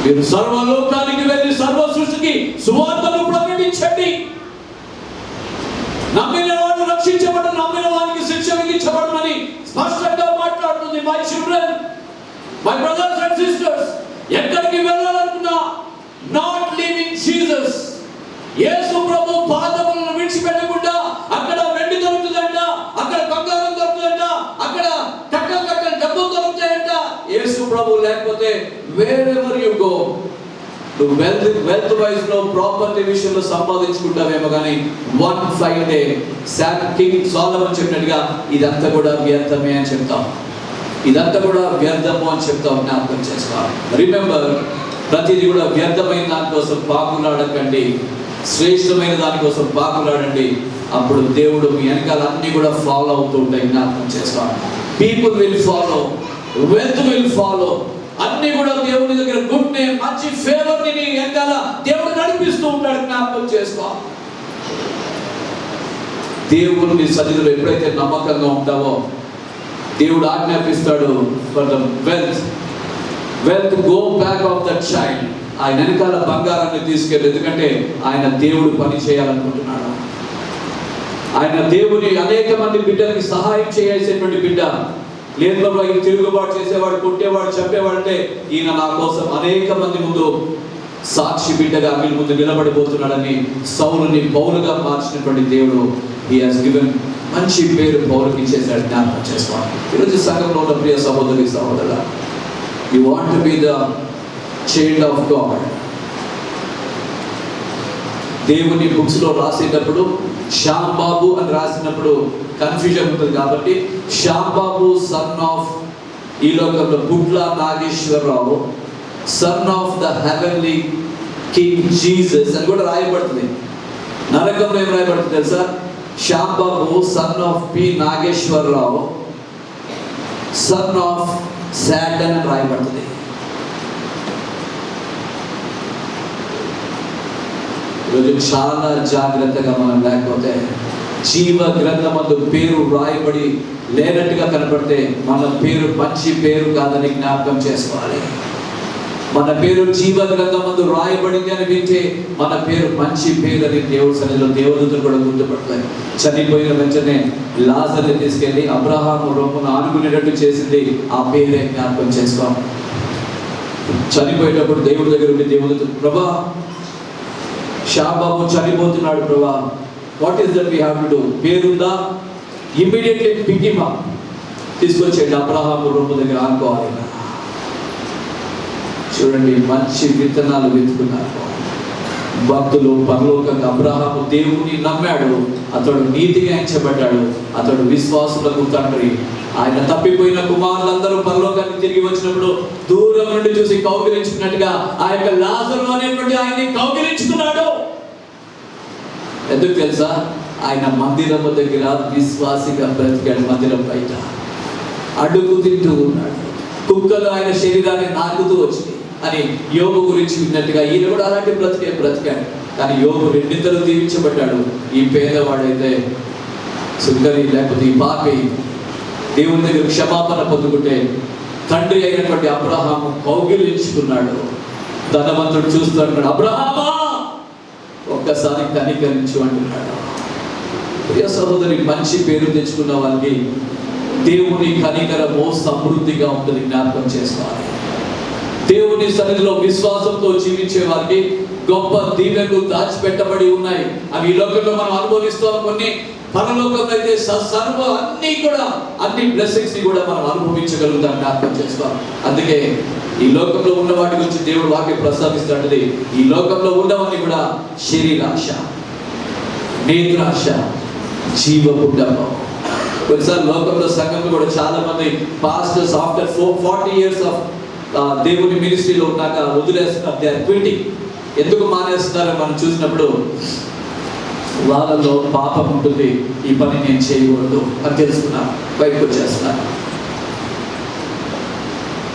మీరు సర్వలోకానికి వెళ్ళి సర్వ సృష్టికి సువార్తను ప్రకటించండి. నమ్మిన వాడు రక్షించబడు, నమ్మిన వానికి శిక్ష విధించబడునని స్పష్టంగా మాట్లాడుతుంది. My children, my brothers and sisters, ఎక్కడికి వెళ్ళాలనుకున్నా నాట్ లివింగ్ జీసస్, యేసు ప్రభు పాదములను విడిచిపెట్టకుండా, అక్కడ వెండి దొరుకుతుందంట, అక్కడ బంగారం దొరుకుతుందంట, అక్కడ కట్టలు డబ్బులు దొరుకుతాయంట. యేసు ప్రభు లేకపోతే wherever you go, నువ్వు వెల్త్ వైజ్ లో ప్రాపర్టీ విషయంలో సంపాదించుకుంటావేమో కానీ one fine day కింగ్ సొలొమన్ చెప్పినట్టుగా ఇదంతా కూడా వ్యర్థమే అని చెప్తాం. ఇదంతా కూడా వ్యర్థము అని చెప్తాం. జ్ఞాపకం చేసుకోవాలి. రిమెంబర్, ప్రతిదీ కూడా వ్యర్థమైన దానికోసం పాకులాడకండి, శ్రేష్టమైన దానికోసం పాకులాడండి. అప్పుడు దేవుడు మీ వెనకాల అన్ని కూడా ఫాలో అవుతూ ఉంటాయి. జ్ఞాపకం చేసుకోవాలి. People will follow, wealth will follow, అన్ని కూడా దేవుని దగ్గర గుడ్ నేమ్, మంచి ఫేవర్ ని వెనకాల దేవుడు నడిపిస్తూ ఉంటాడు. జ్ఞాపకం చేసుకోవాలి. దేవుని సన్నిధిలో ఎప్పుడైతే నమ్మకంగా ఉంటావో దేవుడు ఆజ్ఞాపిస్తాడు, for the wealth go back of that child. ఆయన వెనకాల బంగారాన్ని తీసుకెళ్ళి, ఎందుకంటే ఆయన దేవుడు పని చేయాలనుకుంటున్నాడు. ఆయన దేవుని అనేక మంది బిడ్డలకి సహాయం చేయాల్సినటువంటి బిడ్డ. లేదు బాబా, ఈ తిరుగుబాటు చేసేవాడు, కొట్టేవాడు, చంపేవాడు అంటే ఈయన నా కోసం అనేక మంది ముందు సాక్షి బిడ్డగా వీళ్ళ ముందు నిలబడిపోతున్నాడని సౌలుని పౌలుగా మార్చినటువంటి దేవుడు హి హస్ గివెన్ మంచి పేరు పౌలుకి ఇచ్చేసాడు. జ్ఞాపకం చేసుకోవాలి. ఈరోజు సంఘంలో ఉన్న ప్రియ సహోదరి సహోదరుల, you want to be the child of God. దేవుని బుక్స్ లో రాసేటప్పుడు శ్యామ్ బాబు అని రాసినప్పుడు కన్ఫ్యూజన్ ఉంటుంది. కాబట్టి శ్యామ్ బాబు సన్ ఆఫ్ ఈ లోకంలో Gudla Nageswara Rao, son of the heavenly king Jesus అని కూడా రాయబడుతుంది. నరకంలో ఏం రాయబడుతుంది తెలుసా? Shyam Babu son of P Nageswara Rao, son of Satan అని రాయబడుతుంది. ఈరోజు చాలా జాగ్రత్తగా మనం లేకపోతే జీవ గ్రంథమందు పేరు రాయబడి లేనట్టుగా కనపడితే మన పేరు మంచి పేరు కాదని జ్ఞాపకం చేసుకోవాలి. మన పేరు జీవ గ్రంథమందు రాయబడింది అని వింటే మన పేరు మంచి పేరు అని దేవుడి సన్నిధిలో దేవదూతలు కూడా గుర్తుపడతాయి. చనిపోయిన వెంటనే లాజర్ని తీసుకెళ్ళి అబ్రహాము రొమ్మును ఆనుకునేటట్టు చేసింది ఆ పేరే. జ్ఞాపకం చేసుకోవాలి. చనిపోయేటప్పుడు దేవుడి దగ్గర ఉండి దేవదూతలు, ప్రభా శ్యామ్ బాబు చనిపోతున్నాడు ప్రభా, what is that we have to do? పేరుందా? ఇమ్మీడియట్లీ పిక్ హిమ్ అప్, తీసుకొచ్చేయండి, అబ్రహాము రొమ్ము దగ్గర ఆనుకోవాలి. చూడండి, మంచి విత్తనాలు వెతుకున్నారు భక్తులు. పరలోకంగా అబ్రహాము దేవుని నమ్మాడు, అతడు నీతిగా ఎంచబడ్డాడు, అతడు విశ్వాసులకు తండ్రి. ఆయన తప్పిపోయిన కుమారులందరూ పరలోకానికి తిరిగి వచ్చినప్పుడు దూరం నుండి చూసి కౌగిలించుకున్నట్టుగా ఆ యొక్క లాజరు అనేటువంటి ఆయన్ని కౌగిలించుకున్నాడు. ఎందుకు తెలుసా? ఆయన మందిరం దగ్గర విశ్వాసిగా బ్రతికాడు. మందిరం బయట అడుగు తింటూ ఉన్నాడు. కుక్కలు ఆయన శరీరాన్ని నాకుతూ వచ్చింది అని యోబు గురించి విన్నట్టుగా ఈయన కూడా అలాంటి బ్రతికాడు. కానీ యోబు రెండింతలు దీవించబడ్డాడు. ఈ పేదవాడైతే సుందరి లేకపోతే ఈ పాపి దేవుని దగ్గర క్షమాపణ పొందుకుంటే తండ్రి అయినటువంటి అబ్రహాము కౌగిలించుకున్నాడు. ధనవంతుడు చూస్తున్నాడు, అబ్రహామా ఒక్కసారి కనికరించు అంటున్నాడు. ప్రియ సహోదరి, మంచి పేరు తెచ్చుకున్న వారికి దేవుని కనికరము సమృద్ధిగా ఉంటుంది. జ్ఞాపకం చేసుకోవాలి. దేవుని సన్నిధిలో విశ్వాసంతో జీవించే వారికి గొప్ప దీవెనలు దాచిపెట్టబడి ఉన్నాయి. అవి ఈ లోకంలో మనం అనుభవిస్తాం. కొన్ని పరలోకంలో అయితే సర్వ అన్ని బ్లెస్సింగ్స్ ని కూడా మనం అనుభవించగలుగుతాం. జ్ఞాపకం చేసుకోవాలి. అందుకే ఈ లోకంలో ఉన్న వాటి గురించి దేవుడు వాక్యం ప్రస్తావిస్తాడు. ఈ లోకంలో ఉన్నవన్నీ కూడా శరీరాశ, నేత్రాశ, జీవపుడ్డము. కొన్నిసార్లు లోకంలో సంఘంలో కూడా చాలా మంది పాస్టర్స్ ఆఫ్టర్ 40 years ఆఫ్ దేవుని మినిస్ట్రీలో ఉన్నాక వదిలేస్తున్నారు. They are quitting. ఎందుకు మానేస్తున్నారో మనం చూసినప్పుడు వాళ్ళలో పాపం ఉంటుంది. ఈ పని నేను చేయకూడదు అని తెలుసుకున్నాను, బయటకు వచ్చేస్తున్నాను.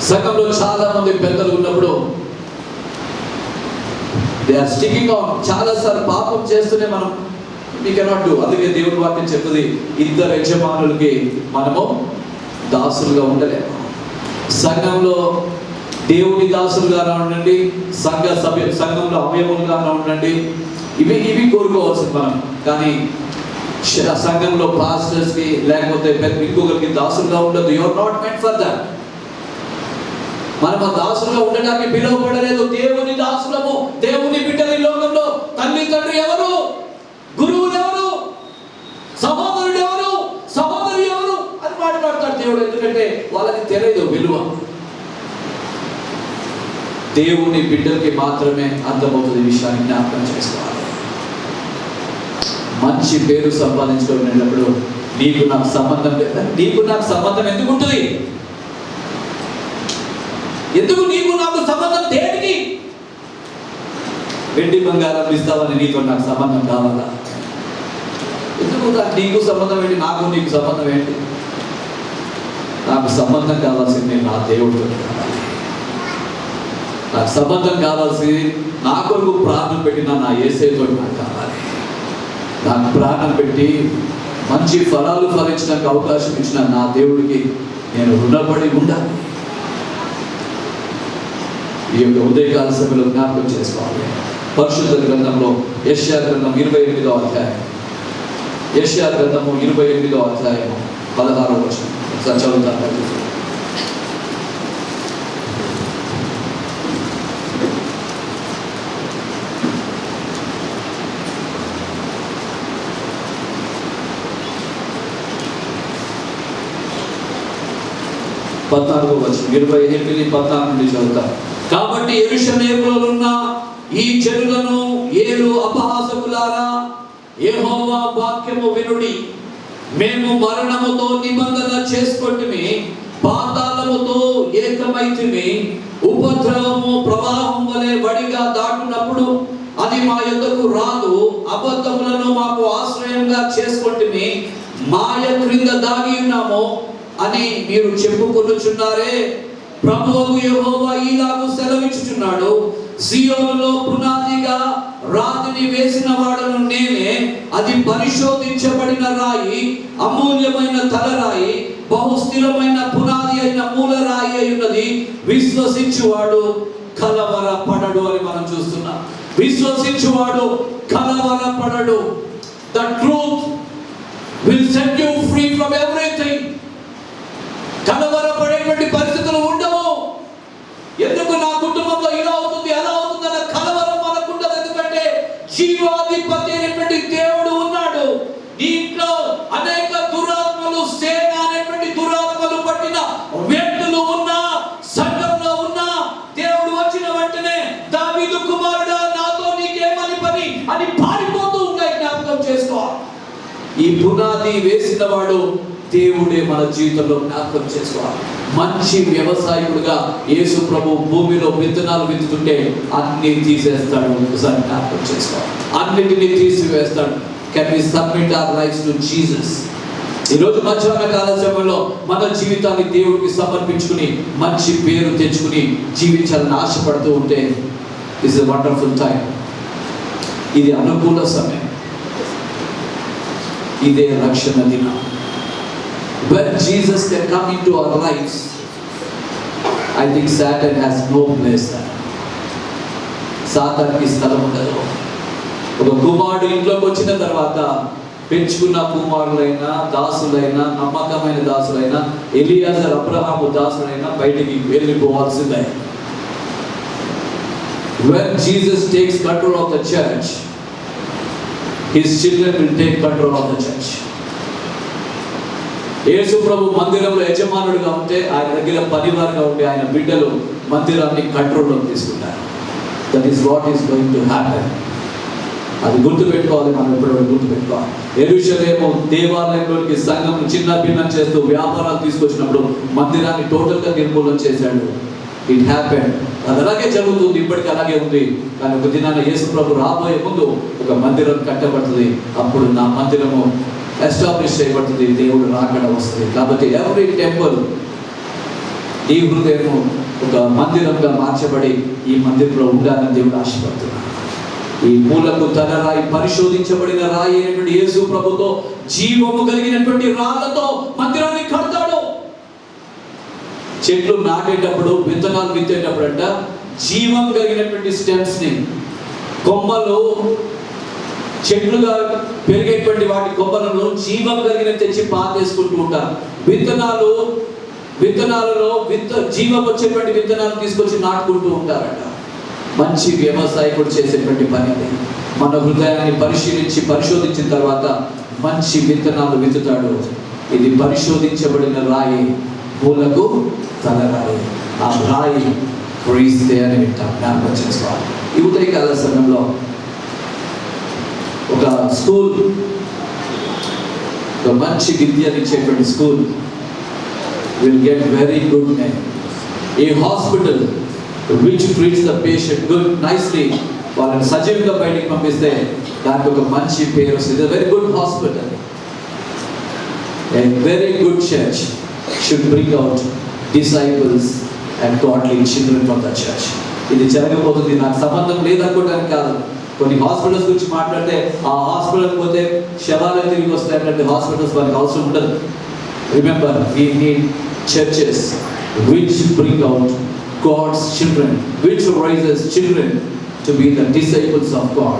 సంఘంలో చాలా మంది పెద్దలు ఉన్నప్పుడు దే ఆర్ స్టికింగ్ ఆన్. చాలాసార్లు పాపం చేస్తూనే మనం మీకన్నట్టు. అందుకే దేవుడి వాక్యం చెప్తుంది, ఇద్దరు యజమానులకి మనము దాసులుగా ఉండలేము. సంఘంలో దేవుని దాసులుగానే ఉండండి, సంఘంలో అవయములుగానే ఉండండి. ఇవి కోరుకోవాల్సింది మనం. కానీ సంఘంలో పాస్టర్స్కి లేకపోతే ఇంకొకరికి దాసులుగా ఉండదు. You are not meant for that. మనం ఆ దాసులుగా ఉండడానికి పిలువబడలేదు. దేవుని దాసులము, దేవుని బిడ్డలు. లోకంలో తల్లి తండ్రి ఎవరు, గురువులు ఎవరు, సహోదరుడు ఎవరు, సహోదరి ఎవరు అని మాట్లాడతాడు దేవుడు. ఎందుకంటే వాళ్ళకి తెలియదు విలువ. దేవుని బిడ్డలకి మాత్రమే అర్థమవుతుంది. విషయాన్ని జ్ఞాపకం చేసుకోవాలి. మంచి పేరు సంపాదించుకునేటప్పుడు నీకు నాకు సంబంధం లేదా? నీకు నాకు సంబంధం ఎందుకు ఉంటుంది? ఎందుకు నీకు నాకు సంబంధం? దేనికి? వెండి బంగారం ఇస్తావని నీతో నాకు సంబంధం కావాలా? ఎందుకు నీకు సంబంధం ఏంటి? నాకు నీకు సంబంధం ఏంటి? నాకు సంబంధం కావాల్సింది నా దేవుడితో కావాలి. నాకు సంబంధం కావాల్సి నా కొరకు ప్రాణం పెట్టిన నా యేసయ్యతో నాకు కావాలి. నాకు ప్రాణం పెట్టి మంచి ఫలాలు ఫలించడానికి అవకాశం ఇచ్చిన నా దేవుడికి నేను రుణపడి ఉండాలి. ఈ యొక్క ఉదయకాల సభలో జ్ఞాపకం చేసుకోవాలి. పరిశుద్ధ గ్రంథంలో యెషయా గ్రంథం 28వ అధ్యాయం, యెషయా గ్రంథము 28వ అధ్యాయము 16వ వచనం చదువుతాను. వచనం 28-14 నుండి చదువుతారు. కాబట్టి యెరూషలేములో ఉన్న ఈ జనులను ఏలు అపహాసకులారా, యెహోవా వాక్యము వినుడి. మేము మరణముతో నిబంధన చేసుకొంటిమి, పాతాళముతో ఏకమైతిమి. ఉపద్రవము ప్రవాహం వలె వడిగా దాటునప్పుడు అది మా యొద్దకు రాదు. అబద్ధములను మాకు ఆశ్రయంగా చేసుకొంటిమి, మాయ క్రింద దాగి ఉన్నాము అని మీరు చెప్పుకొనుచున్నారే. ప్రభువు యెహోవా ఇలాగు సెలవిచ్చుచున్నాడు, సియోనులో పునాదిగా రాతిని వేసిన వాడను నేనే. అది పరిశోధించబడిన రాయి, అమూల్యమైన తలరాయి, బహుస్థిరమైన పునాది అయిన మూలరాయి అయి ఉన్నది. విశ్వసించువాడు కలవరపడడు అని మనం చూస్తున్నాం. విశ్వసించువాడు కలవరపడడు. The truth will set you free from everything. కలవరపడేటువంటి పరిస్థితులు ఉండవు. ఎందుకు నా కుటుంబంలో ఇలా అవుతుంది అలా అవుతుంది అన్న కలవరం మనకు ఉండదు. ఎందుకంటే జీవాధిపతి అయినటువంటి దేవుడు ఉన్నాడు. దీంట్లో అనేక దురాత్మలు, సేన అనేటువంటి దురాత్మలు పట్టిన వ్యక్తులు ఉన్నా, సంఘంలో ఉన్నా, దేవుడు వచ్చిన వెంటనే దావీదు కుమారుడా నాతో నీకేమని పని అని పారిపోతూ ఉంటాయి. జ్ఞాపకం చేసుకోవాలి. ఈ పునాది వేసిన వాడు దేవుడే మన జీవితంలో జ్ఞాపకం చేసుకోవాలి. మంచి వ్యవసాయకుడుగా యేసు ప్రభు భూమిలో విత్తనాలు విత్తుతుంటే అన్ని తీసేస్తాడు. ఒకసారి జ్ఞాపకం చేసుకోవాలి. అన్నిటినీ తీసివేస్తాడు. can we submit our lives to Jesus? ఈరోజు మధ్యాహ్న కాల సమయంలో మన జీవితాన్ని దేవుడికి సమర్పించుకుని మంచి పేరు తెచ్చుకుని జీవించాలని ఆశపడుతూ ఉంటే ఇట్స్ ఎ వండర్ఫుల్ టైం. ఇది అనుకూల సమయం, ఇదే రక్షణ దినం. When Jesus can come into our lives, I think Satan has no place there. సాతానికి స్థలం ఉండదు. ఒక కుమారుడు ఇంట్లోకి వచ్చిన తర్వాత పెంచుకున్న కుమారులైనా దాసులైనా నమ్మకమైన దాసులైనా ఎలియాజర్ అబ్రహాము దాసులైనా బయటికి వెళ్ళిపోవాల్సిందే. When Jesus takes control of the church, his children will take control of the church. యేసు ప్రభు మందిరంలో యజమానుడిగా ఉంటే ఆయన దగ్గర పనివారుగా ఉంటే ఆయన బిడ్డలు మందిరాన్ని కంట్రోల్లోకి తీసుకుంటారు. That is what is going to happen. అది గుర్తుపెట్టుకోవాలి, మనం ఎప్పుడో గుర్తుపెట్టుకోవాలి. యెరూషలేము దేవాలయంలోకి సంఘం చిన్న భిన్నం చేస్తూ వ్యాపారాలు తీసుకొచ్చినప్పుడు మందిరాన్ని టోటల్గా నిర్మూలన చేశాడు. It happen. అది అలాగే జరుగుతుంది, ఇప్పటికీ అలాగే ఉంది. కానీ ఒక దినాన యేసు ప్రభు రాబోయే ముందు ఒక మందిరం కట్టబడుతుంది. అప్పుడు నా మందిరము ఎస్టాబ్లిష్ చేయబడుతుంది, దేవుడు రాకడ వస్తుంది. కాబట్టి ఎవ్రీ టెంపుల్ ఈ హృదయము ఒక మందిరంగా మార్చబడి ఈ మందిరంలో ఉండాలని దేవుడు ఆశపడుతున్నాడు. ఈ మూలకు తన రాయి పరిశోధించబడిన రాయి అయినటువంటి యేసు ప్రభుతో జీవము కలిగినటువంటి రాళ్లతో మందిరాన్ని కడతాడు. చెట్లు నాటేటప్పుడు విత్తనాలు విత్తేటప్పుడు అంట జీవం కలిగినటువంటి స్టెమ్స్ ని, కొమ్మలు చెట్లుగా పెరిగేటువంటి వాటి కొమ్మలను జీవం కలిగిన తెచ్చి పాతేసుకుంటూ ఉంటారు. విత్తనాలలో జీవం వచ్చేటువంటి విత్తనాలు తీసుకొచ్చి నాటుకుంటూ ఉంటారట. మంచి వ్యవసాయకుడు చేసేటువంటి పని అది. మన హృదయాన్ని పరిశోధించిన తర్వాత మంచి విత్తనాలు విత్తుతాడు. ఇది పరిశోధించబడిన రాయి, మూలకు తల రాయి. ఆ రాయి క్రీస్తే అని వింటాం, జ్ఞాపకం చేసుకోవాలి. ఈ ఉదయకాల సమయంలో ఒక స్కూల్, ఒక మంచి విద్యనిచ్చేటువంటి school will get very good name. A hospital which treats the patient good, nicely, వాళ్ళని సజీవంగా బయటికి పంపిస్తే దానికి ఒక మంచి పేరు వస్తుంది. A very good hospital, a very good church should bring out disciples and godly children from the church. ఇది జరగబోతుంది, నాకు సంబంధం లేదనుకోవడానికి కాదు. కొన్ని హాస్పిటల్స్ గురించి మాట్లాడితే ఆ హాస్పిటల్కి పోతే శవాలు తిరిగి వస్తాయంటే హాస్పిటల్స్ వాళ్ళకి అవసరం ఉండదు. Remember, we need churches which bring out God's children, which raises children to be the disciples of God.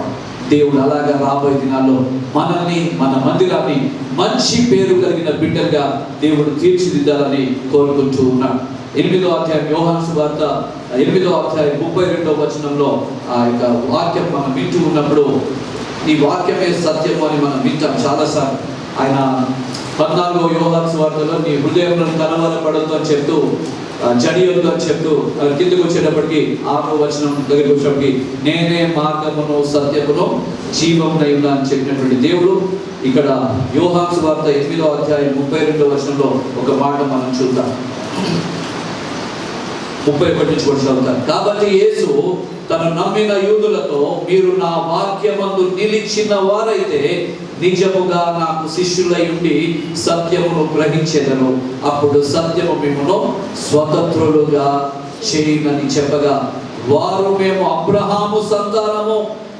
దేవుడు అలాగా రాబోయే దినాల్లో మనల్ని, మన మందిరాన్ని మంచి పేరు కలిగిన బిడ్డలుగా దేవుడు తీర్చిదిద్దాలని కోరుకుంటూ ఉన్నాడు. 8వ అధ్యాయం యోహాను సువార్త 8వ అధ్యాయం 32వ వచనంలో ఆ యొక్క వాక్యం మనం వింటూ ఉన్నప్పుడు ఈ వాక్యమే సత్యం అని మనం వింటాం చాలాసార్లు. ఆయన 14వ యోహాను సువార్తలో నీ హృదయంలో కలవరపడొద్దు అని చెప్తూ, జడియొద్దు అని చెప్తూ కిందకు వచ్చేటప్పటికి 6వ వచనం దగ్గరికి వచ్చేటప్పటికి నేనే మార్గమును సత్యమును జీవమునై ఉన్నా అని చెప్పినటువంటి దేవుడు ఇక్కడ యోహాను సువార్త 8వ అధ్యాయం 32వ వచనంలో ఒక మాట మనం చూద్దాం. 31 నుంచి కూడా చదువుతారు. కాబట్టి యేసు తను నమ్మిన యూదులతో, మీరు నా వాక్యమందు నిలిచిన వారైతే నిజముగా నాకు శిష్యులై ఉండి సత్యమును గ్రహించెదరు, అప్పుడు సత్యము మిమ్మును స్వతంత్రులుగా చేయునని చెప్పగా, వారు మేము అబ్రహాము సంతానము,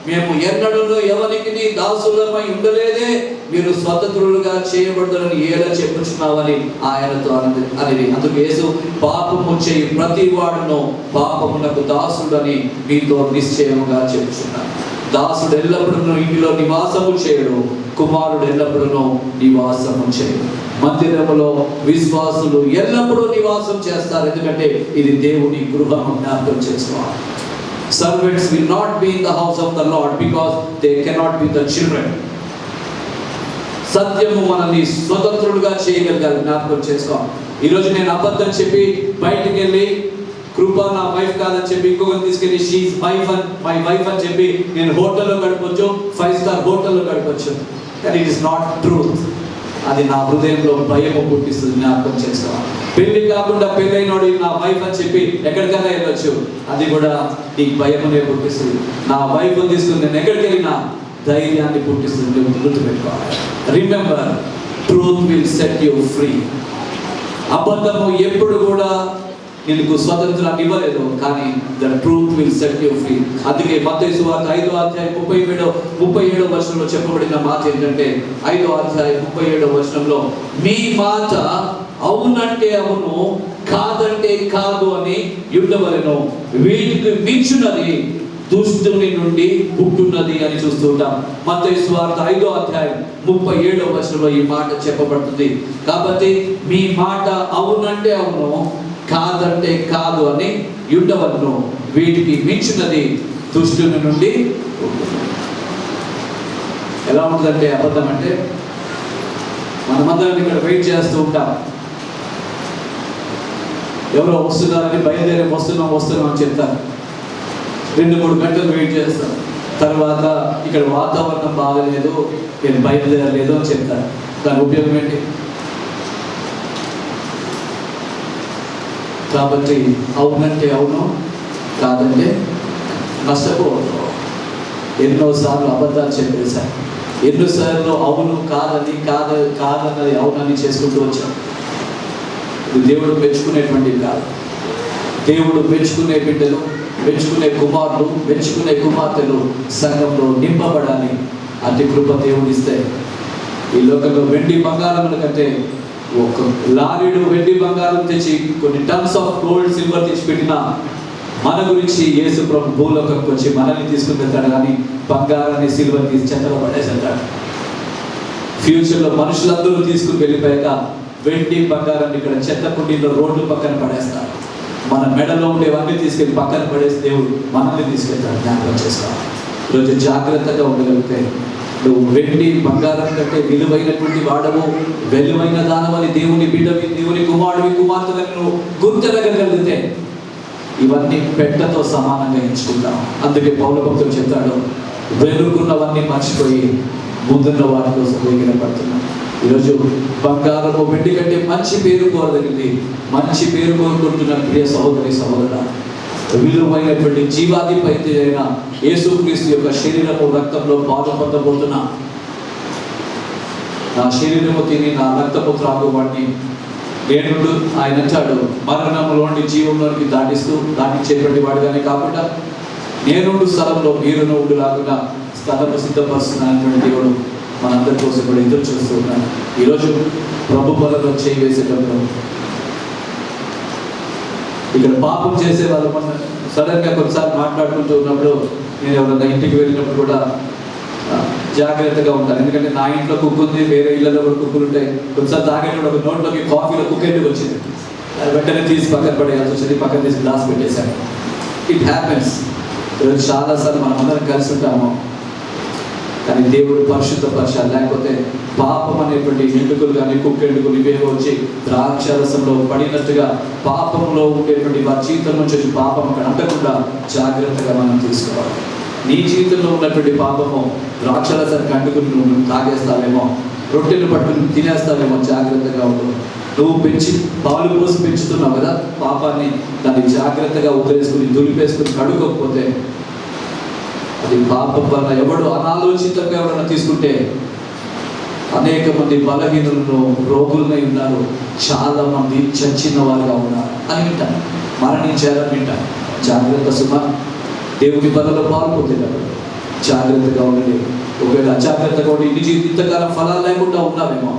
మేము ఎన్నడూ ఎవరికి దాసులమై ఉండలేదే, మీరు స్వతంత్రులుగా చేయబడతారని ఎలా చెప్పుచున్నావని ఆయనతో అనేది. అందుకు యేసు, పాపము చేయి ప్రతి వాడును పాపమునకు దాసుడని మీతో నిశ్చయముగా చెప్పుచున్నాను. దాసుడు ఎల్లప్పుడూ ఇంటిలో నివాసము చేయడు, కుమారుడు ఎల్లప్పుడూ నివాసము చేయడు. మందిరములో విశ్వాసులు ఎల్లప్పుడూ నివాసం చేస్తారు, ఎందుకంటే ఇది దేవుని గృహం. జ్ఞాపకం చేసుకోవాలి. Servants will not be in the house of the Lord because they cannot be the children. సత్యము మనల్ని స్వతంత్రులుగా చేయగలగాలి, జ్ఞాపకం చేసుకోవాలి. ఈరోజు నేను అబద్ధం చెప్పి బయటికి వెళ్ళి కృప నా వైఫ్ కాదని చెప్పి ఇంకొకరిని తీసుకెళ్ళి షీఈ్ మై వైఫ్ అని చెప్పి నేను హోటల్లో గడపచ్చు, 5 స్టార్ హోటల్లో గడపచ్చు. కానీ ఇట్ ఇస్ నాట్ ట్రూత్. అది నా హృదయంలో భయము పుట్టిస్తుంది, జ్ఞాపకం చేసుకోవాలి. పెళ్లి కాకుండా పెళ్ళైనోడు నా వైఫ్ అని చెప్పి ఎక్కడికైనా వెళ్ళొచ్చు, అది కూడా నీకు భయమునే పుట్టిస్తుంది. నా వైఫ్ తీసుకుని నేను ఎక్కడికి వెళ్ళినా ధైర్యాన్ని పుట్టిస్తుంది. గుర్తుపెట్టుకోవాలి. Remember, truth will set you free. అబద్ధము ఎప్పుడు కూడా నీకు స్వతంత్రాన్ని ఇవ్వలేదు, కానీ the truth will set you free. అందుకే మత్తయి సువార్త 5వ అధ్యాయం 37వ వచనంలో చెప్పబడిన మాట ఏంటంటే, 5వ అధ్యాయం 37వ వచనంలో, మీ మాట అవునంటే అవును, కాదంటే కాదు అని యుద్ధవలెను, వీటికి మించున్నది దుష్టుని నుండి పుట్టున్నది అని చూస్తుంటాం. మత్తయి సువార్త 5వ అధ్యాయం 37వ వచనంలో ఈ మాట చెప్పబడుతుంది. కాబట్టి మీ మాట అవునంటే అవును, కాదంటే కాదు అని యుద్ధవలెను, వీటికి మించినది దుష్టుని నుండి. ఎలా ఉంటుందంటే అబద్ధం అంటే, మనమందరం ఇక్కడ వెయిట్ చేస్తూ ఉంటాం. ఎవరో వస్తున్నారని బయలుదేరి వస్తున్నాం అని చెప్తారు. 2-3 గంటలు వెయిట్ చేస్తాం. తర్వాత ఇక్కడ వాతావరణం బాగలేదు, నేను బయలుదేరలేదు అని చెప్తారు. దాని ఉపయోగం ఏంటి? కాబట్టి అవునంటే అవును, కాదంటే నష్టపోవద్దు. ఎన్నోసార్లు అబద్ధాలు చెప్పేశారు. ఎన్నోసార్లు అవును కాదన్నది అవునని చేసుకుంటూ వచ్చాం. ఇది దేవుడు మెచ్చుకునేటువంటిది కాదు. దేవుడు మెచ్చుకునే బిడ్డలు, మెచ్చుకునే కుమారులు, మెచ్చుకునే కుమార్తెలు సంఘంలో నింపబడాలి. అతి కృప దేవుడిస్తే ఈ లోకంలో వెండి బంగారముల కంటే ఒక లారీడు వెండి బంగారం తెచ్చి కొన్ని టన్స్ ఆఫ్ గోల్డ్ సిల్వర్ తెచ్చి పెట్టినా మన గురించి యేసు ప్రభు భూలోకంకి వచ్చి మనల్ని తీసుకుని వెళ్తాడు, కానీ బంగారాన్ని సిల్వర్ తీసి చెత్తలో పడేసేస్తాడు. ఫ్యూచర్లో మనుషులందరూ తీసుకుని వెళ్ళిపోయాక వెండి బంగారాన్ని ఇక్కడ చెత్త కుండీలో రోడ్డు పక్కన పడేస్తారు. మన మెడలో ఉండేవన్నీ తీసుకెళ్ళి పక్కన పడేసి దేవుడు మనల్ని తీసుకెళ్తాడు. జ్ఞాపకం చేసుకోవాలి. ఈరోజు జాగ్రత్తగా ఉండగలిగితే నువ్వు వెండి బంగారం కంటే విలువైనటువంటి వాడవు, వెలువైన దానవని దేవుని బిడ్డవి, దేవుని కుమారుడివి, కుమార్తెలను నువ్వు గుర్తెరగలిగితే ఇవన్నీ పెట్టతో సమానంగా ఎంచుకుంటాం. అందుకే పౌలు భక్తుడు చెప్తాడు, వెలుగున్నవన్నీ మర్చిపోయి ముందున్న వాటి కోసం వేగిరపడుతున్నాం. ఈరోజు బంగారము వెండి కంటే మంచి పేరు కోరదగింది. మంచి పేరు కోరుకుంటున్న ప్రియ సహోదరి సహోదరుడా, విలువైనటువంటి జీవాధిపతి అయిన యేసుక్రీస్తు యొక్క శరీరము రక్తంలో పాలు పొందబోతున్నా. నా శరీరము తిని నా రక్తము త్రాగు వాడిని నేను, ఆయన అంటాడు, మరణంలోని జీవంలోనికి దాటించేటువంటి వాడిగానే కాకుండా నేనుండు స్థలంలో మీరును ఉండు లాగా స్థలము సిద్ధపరుస్తున్నానటువంటి దేవుడు మనందరి కోసం కూడా ఎదురు చూస్తూ ఉన్నాను. ఈరోజు ప్రభు బలలో చేయి వేసేటప్పుడు ఇక్కడ పాపం చేసే వాళ్ళు సడన్గా కొన్నిసార్లు మాట్లాడుకుంటూ ఉన్నప్పుడు నేను ఎవరైనా ఇంటికి వెళ్ళినప్పుడు కూడా జాగ్రత్తగా ఉంటాను. ఎందుకంటే నా ఇంట్లో కుక్ ఉంది, వేరే ఇళ్ళలో కూడా కుక్కలు ఉంటాయి. కొన్నిసార్లు తాగేటప్పుడు ఒక నోట్లోకి కాఫీలో కుక్ ఎందుకు వచ్చింది, అది వెంటనే తీసి పక్కన పడేయాల్సి వచ్చింది. పక్కన తీసి గ్లాస్ పెట్టేశాను. It happens. ఈరోజు చాలాసార్లు మనం అందరం కలిసి ఉంటాము, కానీ దేవుడు పరిశుద్ధపరచాలి. లేకపోతే పాపం అనేటువంటి ఎండుకలు కానీ కుక్క ఎండుకలు ఇవేవో వచ్చి ద్రాక్షారసంలో పడినట్టుగా పాపంలో ఉండేటువంటి వారి జీవితం నుంచి వచ్చి పాపం అక్కడ అంటకుండా జాగ్రత్తగా మనం తీసుకోవాలి. నీ జీవితంలో ఉన్నటువంటి పాపము ద్రాక్షారసానికి అంటుకుని నువ్వు తాగేస్తావేమో, రొట్టెలు పట్టుకుని తినేస్తావేమో. జాగ్రత్తగా ఉండు. నువ్వు పాలు పోసి పెంచుతున్నావు కదా పాపాన్ని, దాన్ని జాగ్రత్తగా వదిలేసుకుని దులిపేసుకుని కడుక్కోకపోతే అది పాపం వల్ల ఎవడు అనాలోచితంగా ఎవరైనా తీసుకుంటే అనేక మంది బలహీనులను, రోగులనై ఉన్నారు, చాలా మంది చచ్చిన వారుగా ఉన్నారు అని వింటాను, మరణించారని వింటాను. జాగ్రత్త సుమ, దేవుని బలలో పాల్పొందేటప్పుడు జాగ్రత్తగా ఉండండి. ఒకవేళ అజాగ్రత్తగా ఉండి ఇంతకాలం ఫలాలు లేకుండా ఉన్నావేమో,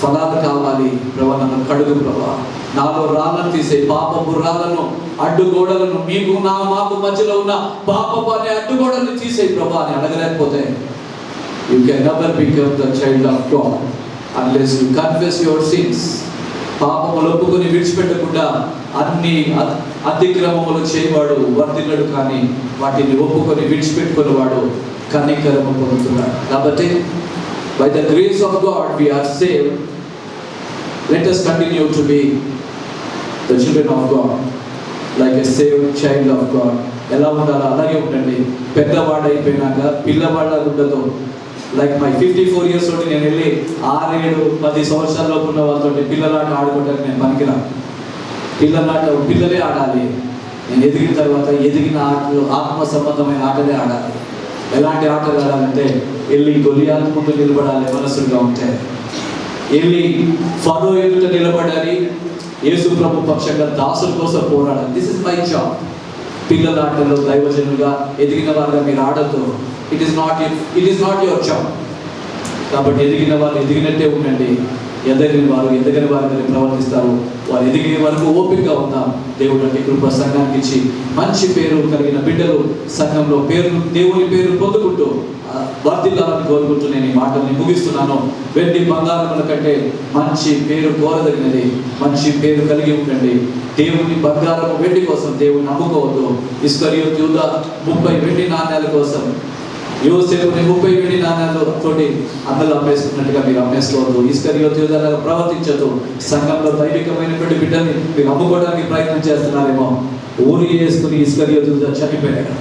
ఫలాలు కావాలి ప్రభా, నన్ను కడుగు ప్రభా, నాలో రాళ్ళను తీసే పాపపు రాళ్ళను, అడ్డుగోడలను, మీకు మాకు మధ్యలో ఉన్న పాపపు అనే అడ్డుగోడలను తీసే ప్రభా అని అడగలేకపోతే you can never become the child of God unless you confess your sins. పాపములు ఒప్పుకొని విడిచిపెట్టకుండా అన్ని అతిక్రమములు చేయవాడు వర్ధిల్లడు, కానీ వాటిని ఒప్పుకొని విడిచిపెట్టుకుని వాడు కనికరము పొందుతున్నాడు. కాబట్టి by the grace of God we are saved. Let us continue to be the children of God, like a saved child of God. ఎలా ఉండాలో అలాగే ఉండండి. పెద్దవాడైపోయినాక పిల్లవాళ్ళ ఉండదు. లైక్ మై 54 years తోటి నేను వెళ్ళి 6-7-10 సంవత్సరాల్లో ఉన్న వాళ్ళతో పిల్లలాట ఆడుకోవడానికి నేను పనికిరా. పిల్లలే ఆడాలి. నేను ఎదిగిన తర్వాత ఎదిగిన ఆటలు, ఆత్మ సంబంధమైన ఆటలే ఆడాలి. ఎలాంటి ఆటలు ఆడాలంటే వెళ్ళి గొలియాతు ముందు నిలబడాలి మనసుగా ఉంటే, వెళ్ళి ఫరో ఎదుట నిలబడాలి, యేసు ప్రభు పక్షంగా దాసుల కోసం పోరాడాలి. This is my job. పిల్లల ఆటలో దైవజనులుగా ఎదిగిన వారుగా మీరు ఆడద్దు. It is not your job. కాబట్టి ఎదిగిన వారు ఎదిగినట్టే ఉండండి. ఎదగని వారు ప్రవర్తిస్తారు. వారు ఎదిగే వరకు ఓపికగా ఉందాం. దేవుడు అంటే కృప సంఘానికి ఇచ్చి మంచి పేరు కలిగిన బిడ్డలు సంఘంలో దేవుని పేరు పొందుకుంటూ వర్ధిల్లాలని కోరుకుంటూ నేను ఈ మాటల్ని ముగిస్తున్నాను. వెండి బంగారముల కంటే మంచి పేరు కోరదగినది. మంచి పేరు కలిగి ఉండండి. దేవుని బంగారము వెండి కోసం దేవుని నమ్ముకోవద్దు. ఇస్కరియోతు యూదా 30 వెండి నాణ్యాల కోసం, యోసేపుని 30 వెండి నాణ్యాలతోటి అందరూ అమ్మేసుకున్నట్టుగా మీరు అమ్మేసుకోవద్దు. ఇస్కరియోతు యూదాలాగా ప్రవర్తించదు. సంఘంలో దైవికమైనటువంటి బిడ్డని మీరు అమ్ముకోవడానికి ప్రయత్నం చేస్తున్నారేమో. ఊరి వేసుకుని ఇస్కరియోతు యూదా చనిపోయాడు.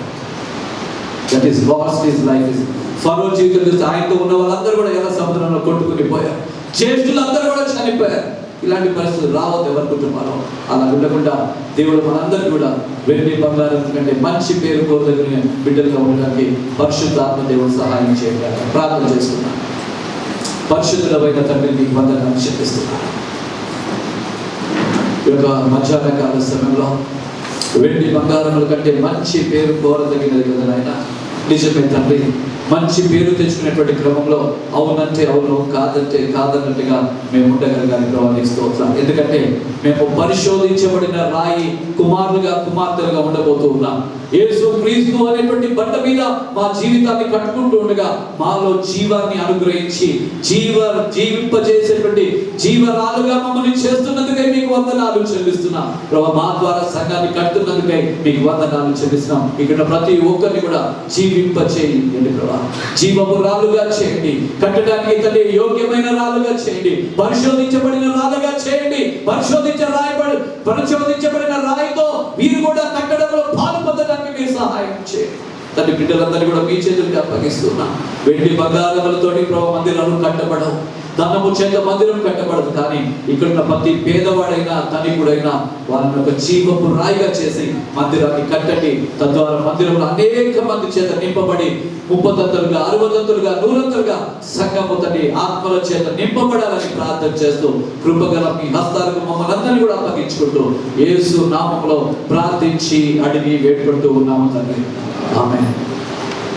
That is lost his life. ఫరో జీవితం చూస్తే ఆయనతో ఉన్న వాళ్ళందరూ కూడా ఎర్ర సముద్రంలో కొట్టుకుని పోయారు. జ్యేష్ఠులందరూ కూడా చనిపోయారు. ఇలాంటి పరిస్థితులు రావద్దు ఎవరి కుటుంబాలు. అలా ఉండకుండా దేవుడు మనందరికీ కూడా వెండి బంగారం కంటే మంచి పేరు కోరదగిన బిడ్డలుగా ఉండడానికి పరిశుద్ధాత్మ దేవుడు సహాయం చేయగలరు. ప్రార్థన చేసుకున్నాను. పరిశుద్ధులైన తండ్రి నీకు వందనాలు చెల్లిస్తున్నాను. ఈ యొక్క మధ్యాహ్న కాల సమయంలో వెండి బంగారముల కంటే మంచి పేరు కోరదగినది కదా నాయన. నిజమే తండ్రి, మంచి పేరు తెచ్చుకునేటువంటి క్రమంలో అవునంటే అవును, కాదంటే కాదన్నట్టుగా మేము ఉండగలగాలి ప్రవర్తిస్తూ. ఎందుకంటే మేము పరిశోధించబడిన రాయి కుమారులుగా కుమార్తెలుగా ఉండబోతూ ఉన్నాం. యేసు క్రీస్తు అనేటువంటి బండ మీద మా జీవితాన్ని కట్టుకుంటూ ఉండగా మాలో జీవాన్ని అనుగ్రహించి జీవింపజేసేటువంటి జీవరాలుగా మమ్మల్ని చేస్తున్నందుకై మీకు వందనాలు చెల్లిస్తున్నాం ప్రభు. మా ద్వారా సంఘాన్ని కట్టుతున్నందుకై మీకు వందనాలు చెల్లిస్తున్నాం. ఇక్కడ ప్రతి ఒక్కరిని కూడా జీవింపచేయండి ప్రభు. జీవపు రాలుగా చేయండి. కట్టడానికి తండ్రి యోగ్యమైన రాలుగా చేయండి. పరిశోధించబడిన రాలుగా చేయండి. పరిశోధించబడిన రాయితో వీరు కూడా కట్టడంలో పాలు పొందడానికి మీరు సహాయం చేయండి. తండ్రి బిడ్డలందరినీ కూడా మీ చేతులకు అప్పగిస్తున్నా. వెండి బంగారములతోటి ప్రభు మందిరాలు కట్టబడవు, ధనము చేత మందిరం కట్టబడదు. కానీ ఇక్కడున్న ప్రతి పేదవాడైనా ధనికుడైనా వాళ్ళని ఒక జీవపు రాయిగా చేసి మందిరాన్ని కట్టండి. తద్వారా మందిరంలో అనేక మంది చేత నింపబడి 30 60 100 సంఘము తండ్రి ఆత్మల చేత నింపబడాలని ప్రార్థన చేస్తూ కృపగల మీ హస్తాలకు మమ్మల్ని అందరినీ కూడా అప్పగించుకుంటూ యేసు నామములో ప్రార్థించి అడిగి వేడుకుంటూ ఉన్నాము తండ్రి. ఆమేన్.